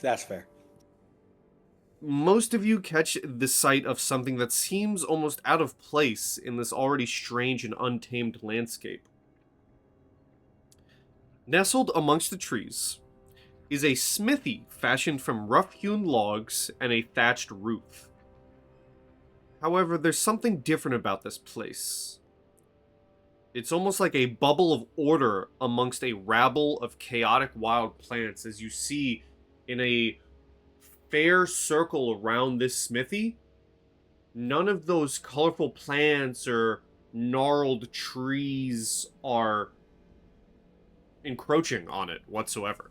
That's fair. Most of you catch the sight of something that seems almost out of place in this already strange and untamed landscape. Nestled amongst the trees is a smithy fashioned from rough-hewn logs and a thatched roof. However, there's something different about this place. It's almost like a bubble of order amongst a rabble of chaotic wild plants, as you see in a fair circle around this smithy. None of those colorful plants or gnarled trees are encroaching on it whatsoever.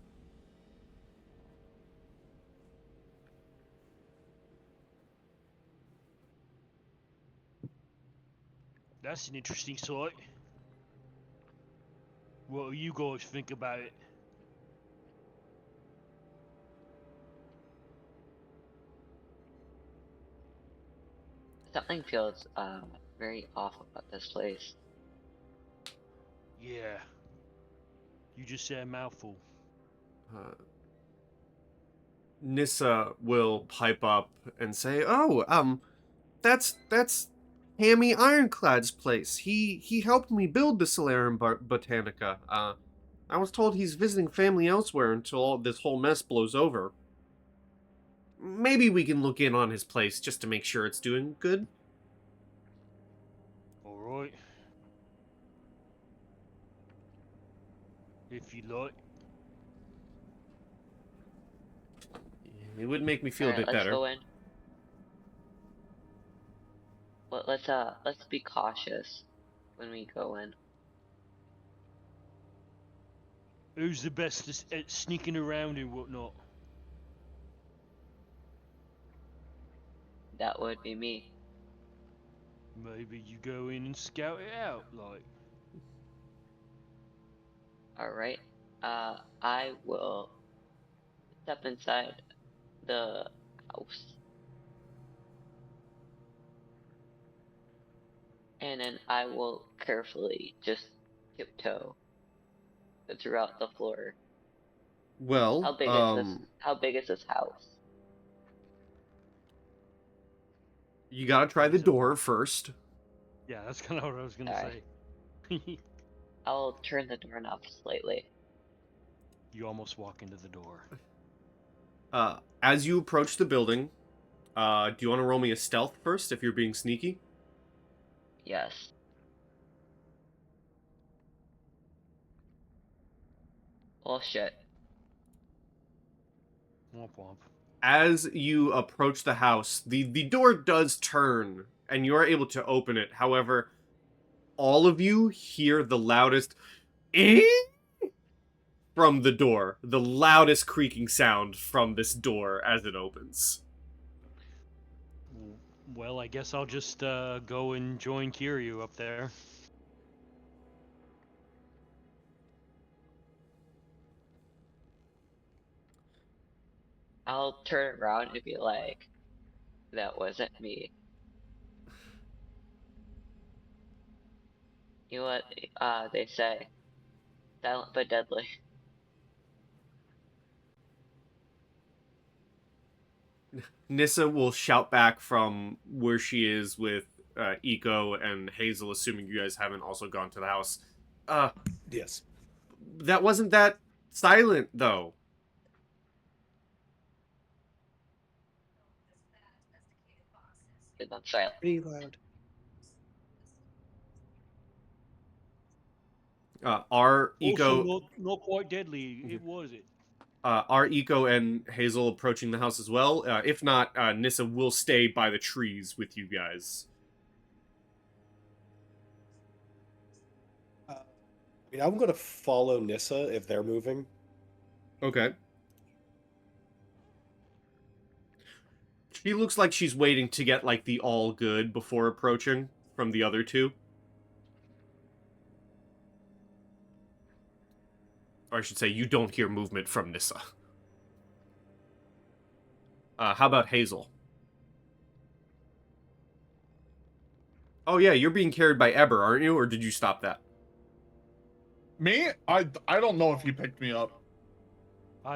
That's an interesting sight. What do you guys think about it? Something feels very off about this place. Yeah. You just said a mouthful. Nissa will pipe up and say, "Oh, that's Hammy Ironclad's place. He helped me build the Solarium Botanica. I was told he's visiting family elsewhere until all this whole mess blows over. Maybe we can look in on his place just to make sure it's doing good." Alright. If you like. It would make me feel a Alright, bit let's better. go in. Well, let's be cautious when we go in. Who's the best at sneaking around and whatnot? That would be me. Maybe you go in and scout it out, like. Alright. I will step inside the house. And then I will carefully just tiptoe throughout the floor. Well, How big is this? How big is this house? you gotta try the door first. Yeah, that's kind of what I was gonna Alright. say. I'll turn the doorknob slightly. You almost walk into the door. As you approach the building, do you want to roll me a stealth first if you're being sneaky? Yes. Well, shit. Womp womp. As you approach the house, the door does turn, and you are able to open it. However, all of you hear the loudest from the door. The loudest creaking sound from this door as it opens. Well, I guess I'll just go and join Kiryu up there. I'll turn around and be like, that wasn't me. You know what they say? Silent but deadly. Nissa will shout back from where she is with Eco and Hazel, assuming you guys haven't also gone to the house. Yes. That wasn't that silent, though. It's not silent. Pretty loud. Our Also, Eco, not quite deadly. It was it. are Eco and Hazel approaching the house as well? If not, Nissa will stay by the trees with you guys. I mean, I'm gonna follow Nissa if they're moving. Okay. She looks like she's waiting to get, like, the all good before approaching from the other two. Or I should say, you don't hear movement from Nissa. How about Hazel? Oh yeah, you're being carried by Ebber, aren't you? Or did you stop that? Me? I don't know if he picked me up.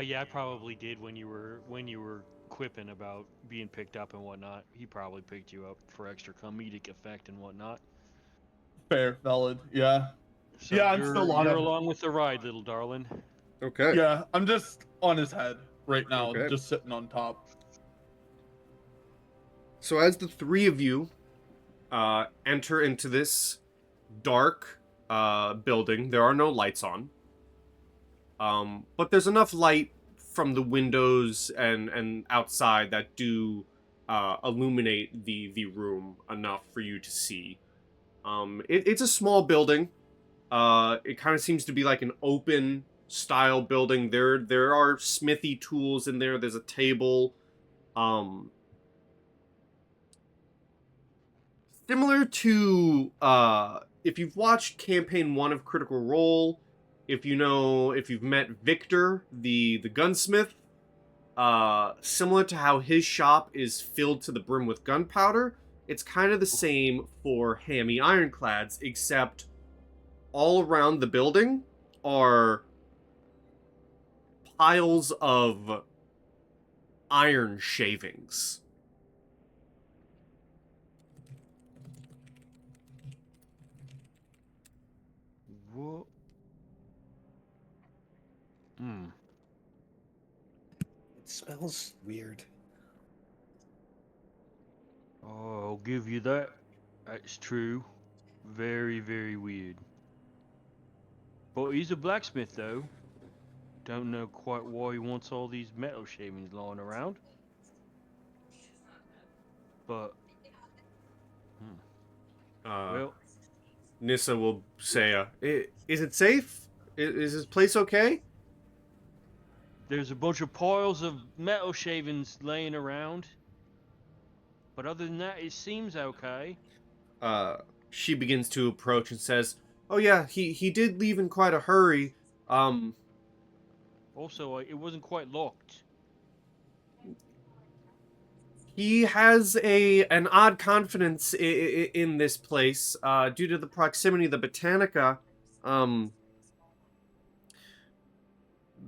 Yeah, I probably did when you were quipping about being picked up and whatnot. He probably picked you up for extra comedic effect and whatnot. Fair, valid. Yeah. So Yeah, I'm you're, still on you're him. along with the ride, little darling. Okay. Yeah, I'm just on his head right now, Okay. just sitting on top. So as the three of you enter into this dark building, there are no lights on. But there's enough light from the windows and outside that do illuminate the room enough for you to see. It's a small building. It kind of seems to be like an open style building. There are smithy tools in there. There's a table. Similar to if you've watched campaign 1 of Critical Role, if you've met Victor, the gunsmith, similar to how his shop is filled to the brim with gunpowder, it's kind of the same for Hammy Ironclads, except all around the building are piles of iron shavings. What? It smells weird. Oh, I'll give you that. That's true. Very, very weird. But he's a blacksmith, though. Don't know quite why he wants all these metal shavings lying around. But, well, Nissa will say, is it safe? Is this place okay? there's a bunch of piles of metal shavings laying around. But other than that, it seems okay. She begins to approach and says, oh yeah, he did leave in quite a hurry. Also, it wasn't quite locked. He has an odd confidence in this place, due to the proximity of the Botanica.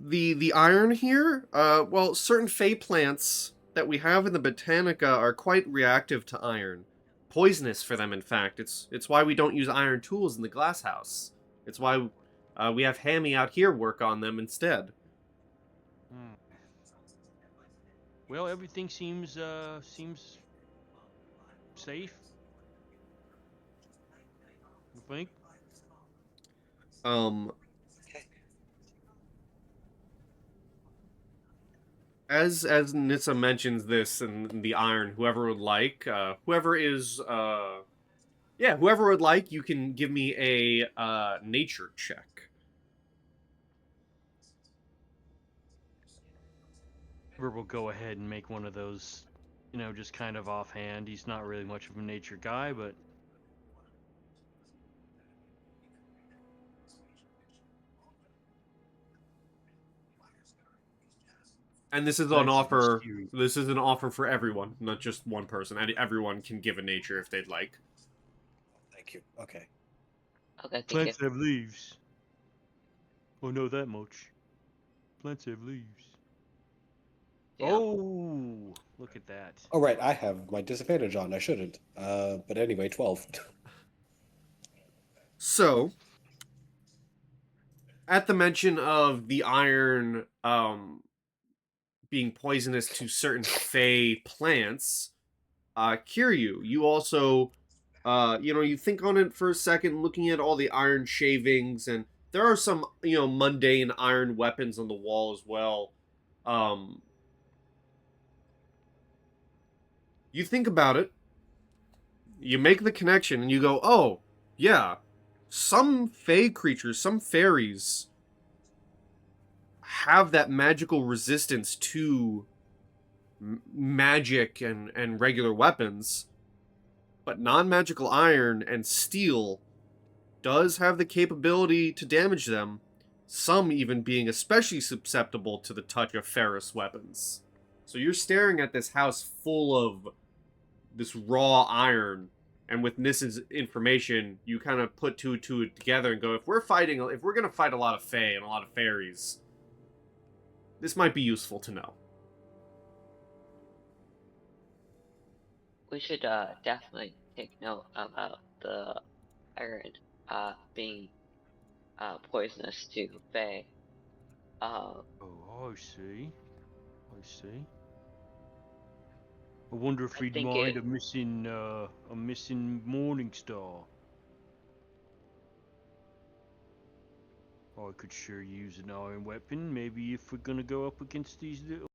The iron here, well, certain fey plants that we have in the Botanica are quite reactive to iron. Poisonous for them, in fact. It's why we don't use iron tools in the glasshouse. It's why we have Hammy out here work on them instead. Well, everything seems safe. You think? As Nissa mentions this and the iron, whoever would like, whoever would like, you can give me a nature check. Ebber will go ahead and make one of those, just kind of offhand. He's not really much of a nature guy, but And this is an Nice, offer. mysterious. This is an offer for everyone, not just one person. And everyone can give a nature if they'd like. Thank you. Okay. Okay, thank plants you. have leaves. I know that much. Plants have leaves. Yeah. Oh, Look at that. Oh, right, I have my disadvantage on. I shouldn't. But anyway, 12. So, at the mention of the iron being poisonous to certain fey plants, Kiryu, you also, you think on it for a second, looking at all the iron shavings, and there are some, mundane iron weapons on the wall as well. You think about it, you make the connection, and you go, oh, yeah, some fey creatures, some fairies, have that magical resistance to magic and regular weapons, but non-magical iron and steel does have the capability to damage them, some even being especially susceptible to the touch of ferrous weapons. So you're staring at this house full of this raw iron, and with Nissan's information, you kind of put two and two together and go, if we're gonna fight a lot of fae and a lot of fairies, this might be useful to know. We should definitely take note about the iron being poisonous to Fae. Oh, I see. I see. I wonder if I we'd think mind a missing morning star. I could sure use an iron weapon, maybe if we're gonna go up against these little...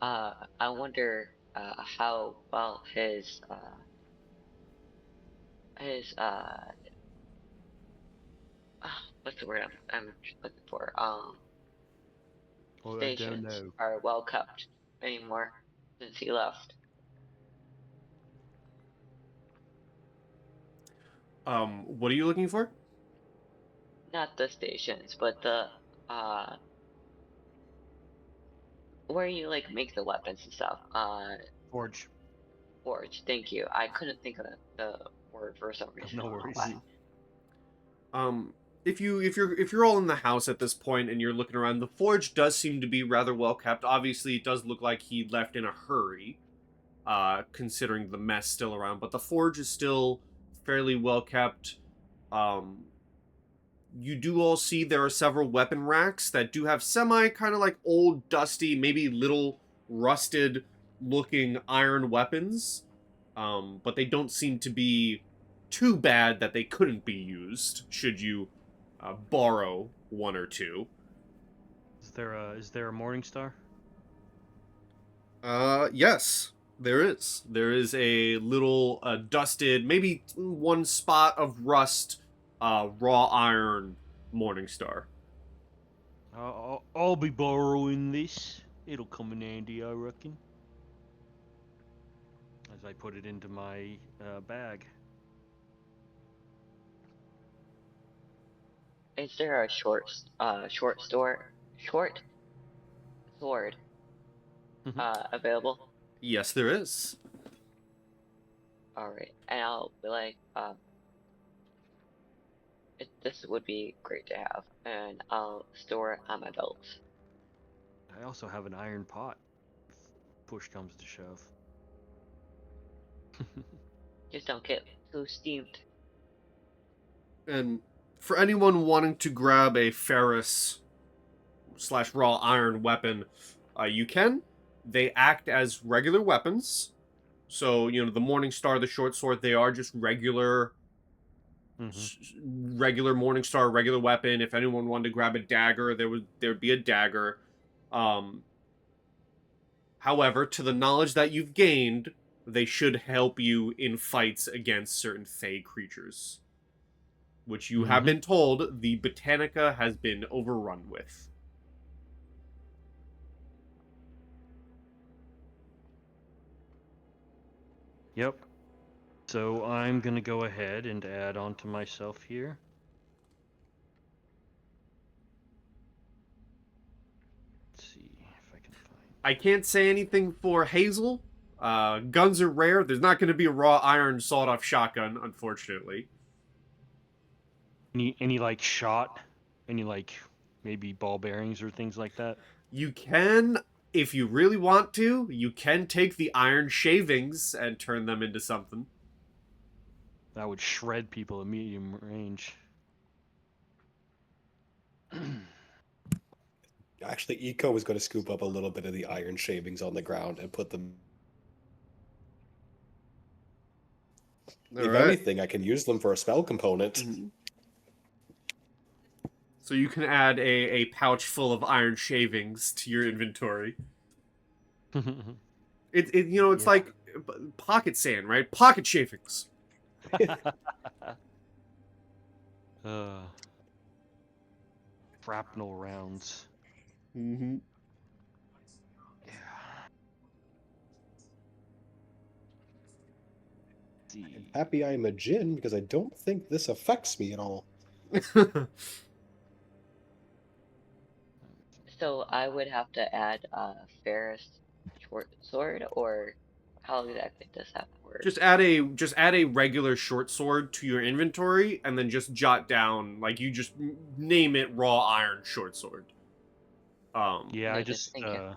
I wonder how well his what's the word I'm looking for? Oh, I don't Stations know. are well kept anymore since he left. What are you looking for? Not the stations, but the where you like make the weapons and stuff. Forge. Forge. Thank you. I couldn't think of the word for some reason. No I don't know worries. why. If you're all in the house at this point and you're looking around, the forge does seem to be rather well kept. Obviously, it does look like he left in a hurry, considering the mess still around. But the forge is still fairly well kept. You do all see there are several weapon racks that do have semi kind of like old, dusty, maybe little rusted looking iron weapons. But they don't seem to be too bad that they couldn't be used should you borrow one or two. Is there a morning star? Yes, there is. There is a little dusted, maybe one spot of rust, raw iron morning star. I'll be borrowing this. It'll come in handy, I reckon. As I put it into my bag. Is there a short sword available? Yes, there is. Alright, and I'll be like, this would be great to have, and I'll store it on my belt. I also have an iron pot, if push comes to shove. Just don't get too steamed. And for anyone wanting to grab a ferrous / raw iron weapon, you can. They act as regular weapons. So, the Morning Star, the short sword, they are just regular regular Morning Star, regular weapon. If anyone wanted to grab a dagger, there'd be a dagger. However, to the knowledge that you've gained, they should help you in fights against certain fey creatures, which you have been told the Botanica has been overrun with. Yep. So I'm gonna go ahead and add on to myself here. Let's see if I can find. I can't say anything for Hazel. Guns are rare. There's not going to be a raw iron sawed-off shotgun, unfortunately. Any like shot? Any like maybe ball bearings or things like that? You can, if you really want to, you can take the iron shavings and turn them into something. That would shred people at medium range. Actually, Eco was going to scoop up a little bit of the iron shavings on the ground and put them. All If right. anything, I can use them for a spell component. Mhm. So you can add a pouch full of iron shavings to your inventory. It's Yeah. like pocket sand, right? Pocket shavings. Shrapnel rounds. Mm-hmm. Yeah. See. I'm happy I'm a djinn because I don't think this affects me at all. So I would have to add a Ferris short sword, or how exactly does that work? just add a regular short sword to your inventory, and then just jot down, like, you just name it raw iron short sword. Yeah, No, I just just thinking.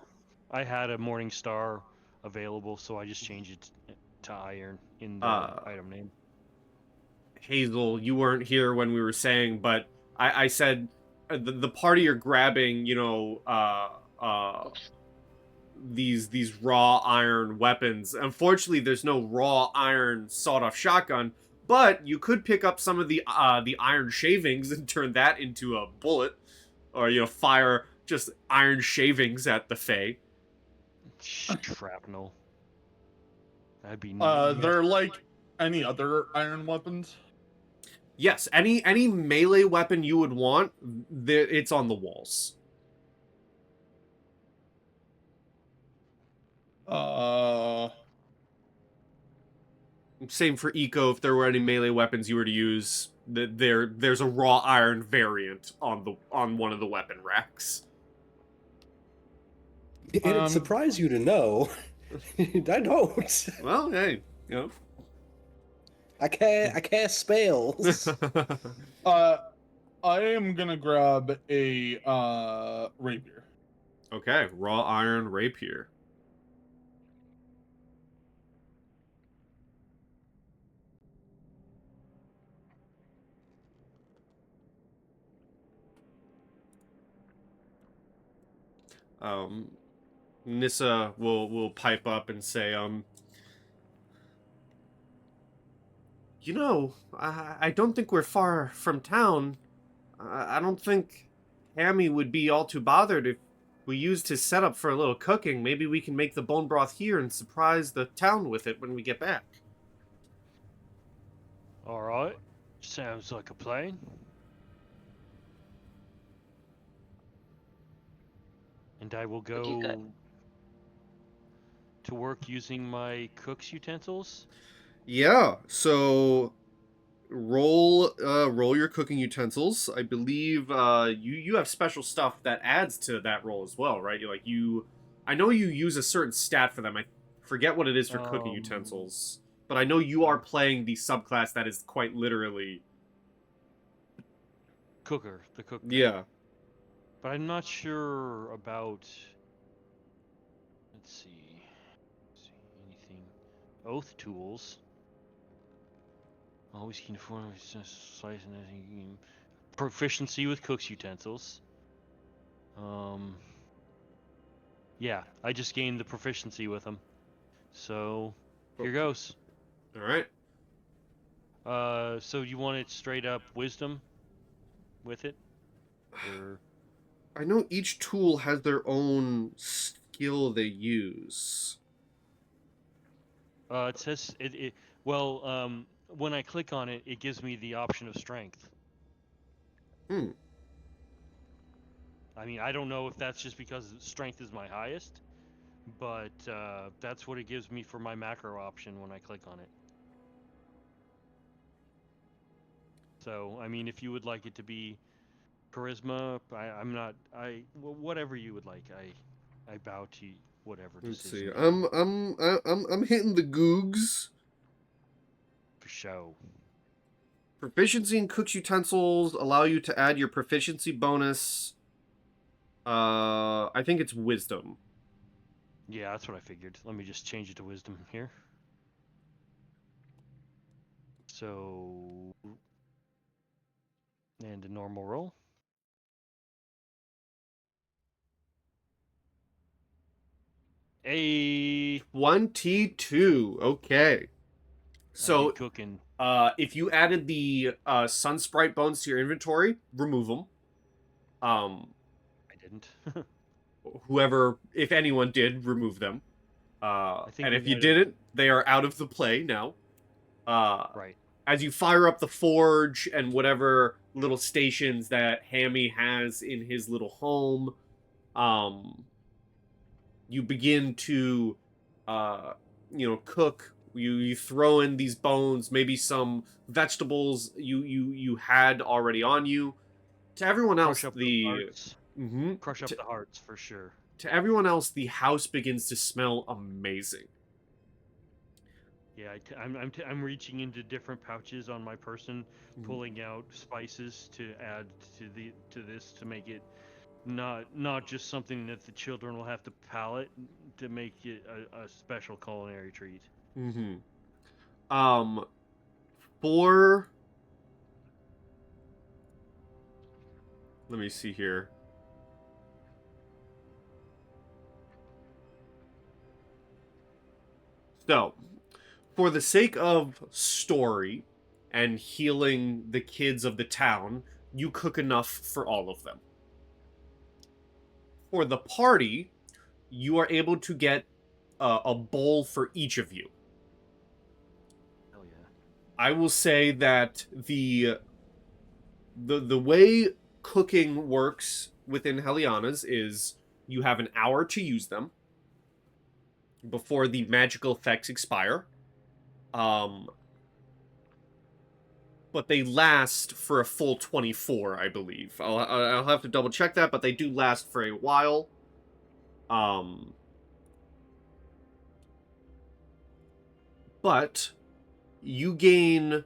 I had a Morning Star available, so I just changed it to iron in the Uh, item name. Hazel, you weren't here when we were saying, but I said the party are grabbing, Oops. these raw iron weapons. Unfortunately, there's no raw iron sawed-off shotgun, but you could pick up some of the iron shavings and turn that into a bullet, or fire just iron shavings at the Fae. Shrapnel. That'd be They're like any other iron weapons. Yes, any melee weapon you would want, it's on the walls. Same for Eco. If there were any melee weapons you were to use, there's a raw iron variant on one of the weapon racks. It'd surprise you to know. I don't. Well, hey, I can't spells. I am gonna grab a rapier. Okay, raw iron rapier. Nissa will pipe up and say, I don't think we're far from town. I don't think Hammy would be all too bothered if we used his setup for a little cooking. Maybe we can make the bone broth here and surprise the town with it when we get back. All right. Sounds like a plan. And I will Okay, good. go to work using my cook's utensils. Yeah, so roll your cooking utensils. I believe you have special stuff that adds to that roll as well, right? I know you use a certain stat for them. I forget what it is for cooking utensils, but I know you are playing the subclass that is quite literally Cooker, the cook. yeah. But I'm not sure about. Let's see. Anything. Oath tools. Always keen for slice and anything. Proficiency with cook's utensils. Yeah, I just gained the proficiency with them. So here goes. All right. So you want it straight up wisdom with it? Or I know each tool has their own skill they use. it says when I click on it, it gives me the option of strength. I mean, I don't know if that's just because strength is my highest, but that's what it gives me for my macro option when I click on it. So, I mean, if you would like it to be charisma, whatever you would like, I bow to whatever Let's see. decision. I'm hitting the googs. For show. Proficiency in cook's utensils allow you to add your proficiency bonus I think it's wisdom. Yeah, that's what I figured. Let me just change it to wisdom here. So, and a normal roll. A 22. Okay. So, cooking. if you added the sun sprite bones to your inventory, remove them. I didn't. Whoever, if anyone did, remove them. think And we if you might have- didn't, they are out of the play now. Right. As you fire up the forge and whatever little stations that Hammy has in his little home, you begin to, cook. You throw in these bones, maybe some vegetables you had already on you. To everyone else, Crush up the hearts. Mhm. Crush up the hearts for sure. To everyone else, the house begins to smell amazing. Yeah, I'm reaching into different pouches on my person, Mhm. pulling out spices to add to this to make it not just something that the children will have to palate, to make it a special culinary treat. Mm-hmm. For let me see here. So, for the sake of story and healing the kids of the town, you cook enough for all of them. For the party, you are able to get a bowl for each of you. Hell yeah. I will say that the way cooking works within Helianas is you have an hour to use them before the magical effects expire. But they last for a full 24, I believe. I'll have to double check that, but they do last for a while. But you gain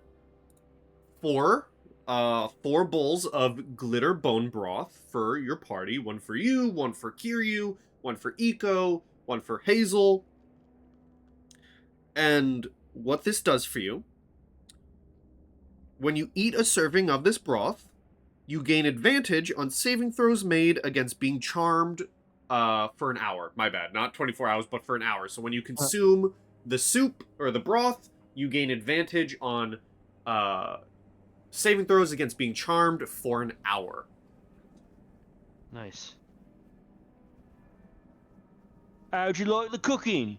four bowls of glitter bone broth for your party. One for you, one for Kiryu, one for Iko, one for Hazel. And what this does for you, when you eat a serving of this broth, you gain advantage on saving throws made against being charmed for an hour. My bad, not 24 hours, but for an hour. So when you consume the soup or the broth, you gain advantage on saving throws against being charmed for an hour. Nice. How'd you like the cooking?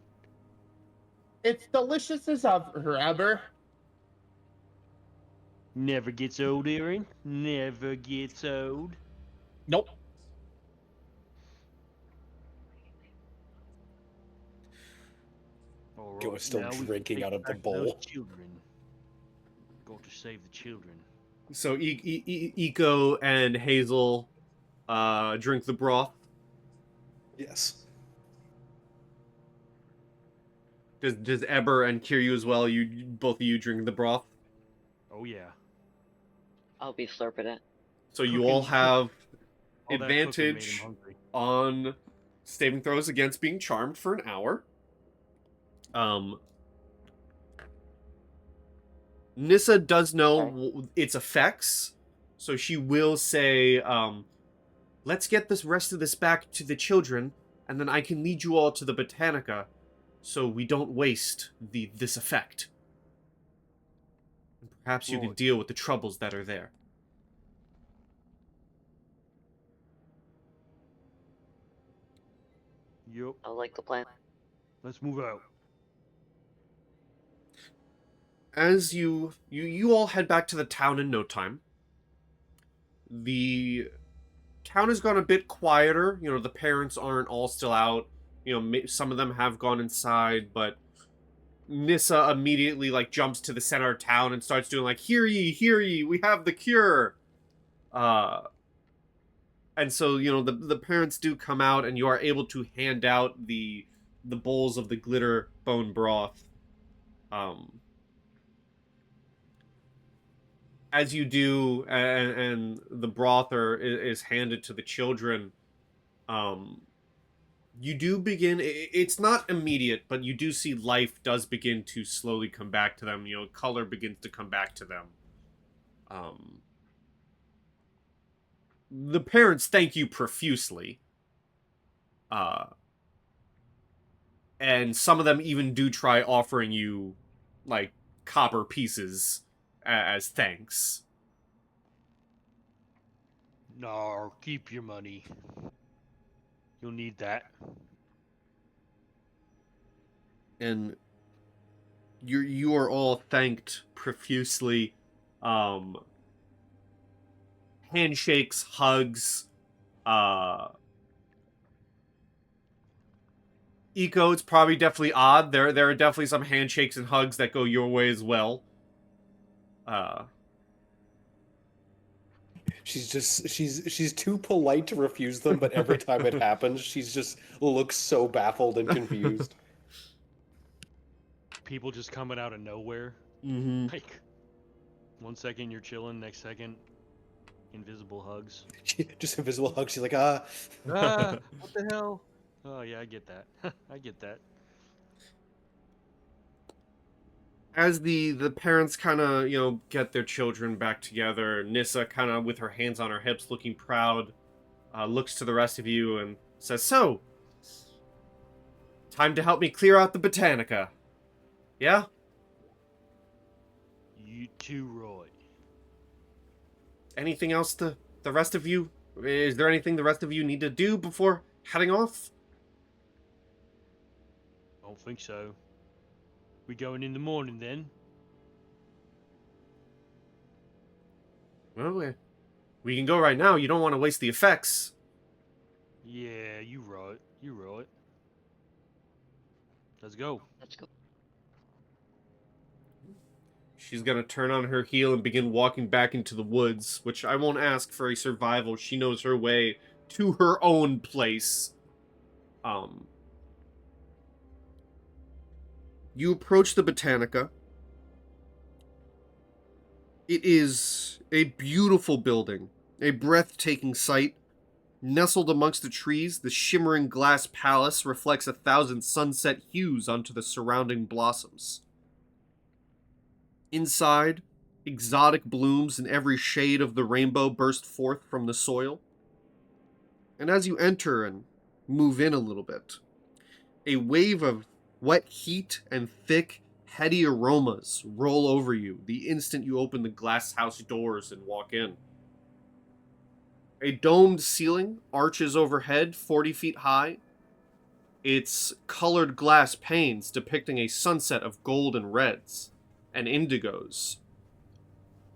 It's delicious as ever, Ebber. Never gets old, Aaron. Never gets old. Nope. All It right, was still now we drinking take out of the back those bowl. children. Got to save the children. So Iko and Hazel drink the broth. Yes. Does Ebber and Kiryu as well? You both of you drink the broth. Oh yeah. I'll be slurping it. So you all have All that cooking made him advantage hungry. on saving throws against being charmed for an hour. Nissa does know its effects, so she will say, let's get this rest of this back to the children, and then I can lead you all to the Botanica, so we don't waste this effect. And perhaps you can Right. deal with the troubles that are there. Yup. I like the plan. Let's move out. As you all head back to the town in no time, the town has gone a bit quieter. You know, the parents aren't all still out. You know, some of them have gone inside, but Nissa immediately jumps to the center of town and starts doing hear ye, we have the cure. And so the parents do come out, and you are able to hand out the bowls of the glitter bone broth. As you do, and the broth is handed to the children, You do begin. It's not immediate, but you do see life does begin to slowly come back to them. Color begins to come back to them. The parents thank you profusely. And some of them even do try offering you, like, copper pieces as thanks. No, keep your money. You'll need that. And you are all thanked profusely. Handshakes, hugs, Eco, it's probably definitely odd. There are definitely some handshakes and hugs that go your way as well. She's too polite to refuse them, but every time it happens, she's just looks so baffled and confused. People just coming out of nowhere. Mm-hmm. Like, 1 second you're chilling, next second, invisible hugs. Just invisible hugs. She's like, What the hell? Oh yeah, I get that. I get that. As the parents kind of, get their children back together, Nissa kind of with her hands on her hips, looking proud, looks to the rest of you and says, "So, time to help me clear out the Botanica. Yeah? You too, Roy. Anything else the rest of you? Is there anything the rest of you need to do before heading off?" Don't think so. We going in the morning then? Well, we can go right now. You don't want to waste the effects. Yeah, you right. You right. Let's go. Let's go. She's gonna turn on her heel and begin walking back into the woods, which I won't ask for a survival. She knows her way to her own place. You approach the Botanica. It is a beautiful building, a breathtaking sight. Nestled amongst the trees, the shimmering glass palace reflects 1,000 sunset hues onto the surrounding blossoms. Inside, exotic blooms in every shade of the rainbow burst forth from the soil. And as you enter and move in a little bit, a wave of wet heat and thick, heady aromas roll over you the instant you open the glasshouse doors and walk in. A domed ceiling arches overhead 40 feet high. Its colored glass panes depicting a sunset of gold and reds and indigos.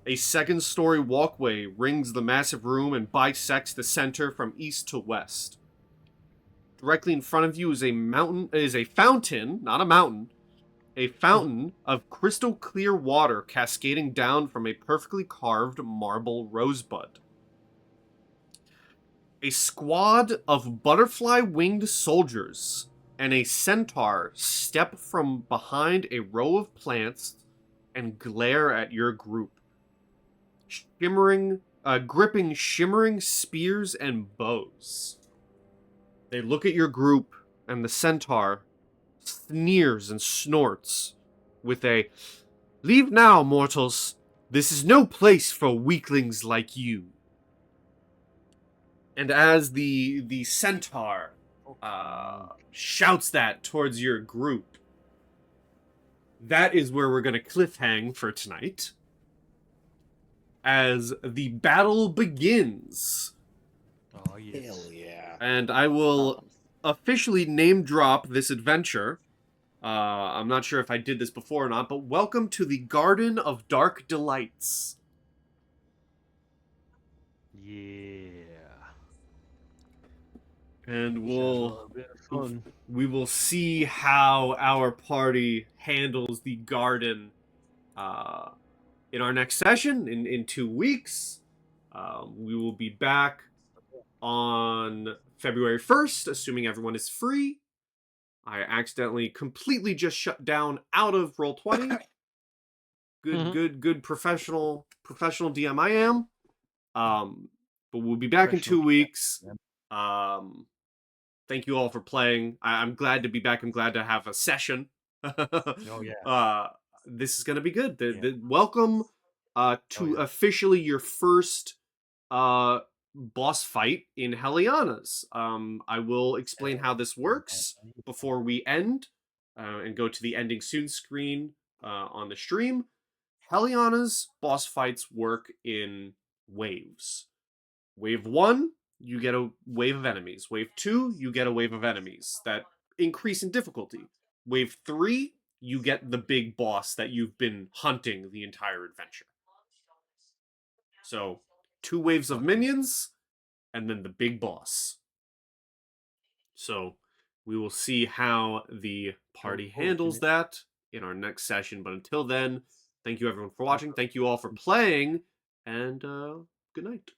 A second-story walkway rings the massive room and bisects the center from east to west. Directly in front of you is a fountain, not a mountain, a fountain of crystal clear water cascading down from a perfectly carved marble rosebud. A squad of butterfly-winged soldiers and a centaur step from behind a row of plants and glare at your group. Gripping shimmering spears and bows. They look at your group, and the centaur sneers and snorts with a, "Leave now, mortals. This is no place for weaklings like you." And as the centaur shouts that towards your group, that is where we're going to cliffhang for tonight. As the battle begins. Oh, yes. hell yeah. And I will officially name drop this adventure. I'm not sure if I did this before or not, but welcome to the Garden of Dark Delights. Yeah. And Sounds a little bit of fun. we will see how our party handles the garden in our next session in 2 weeks. We will be back on February 1st, assuming everyone is free. I accidentally completely just shut down out of Roll20. Good professional DM I am. But we'll be back in 2 weeks. thank you all for playing. I'm glad to be back. I'm glad to have a session. Oh yeah. This is gonna be good. Yeah. Welcome to yeah. officially your first boss fight in Heliana's. I will explain how this works before we end and go to the ending soon screen on the stream. Heliana's boss fights work in waves. Wave 1, you get a wave of enemies. Wave 2, you get a wave of enemies that increase in difficulty. Wave 3, you get the big boss that you've been hunting the entire adventure. So, 2 waves of minions, and then the big boss. So, we will see how the party handles that in our next session. But until then, thank you everyone for watching. Thank you all for playing, and good night.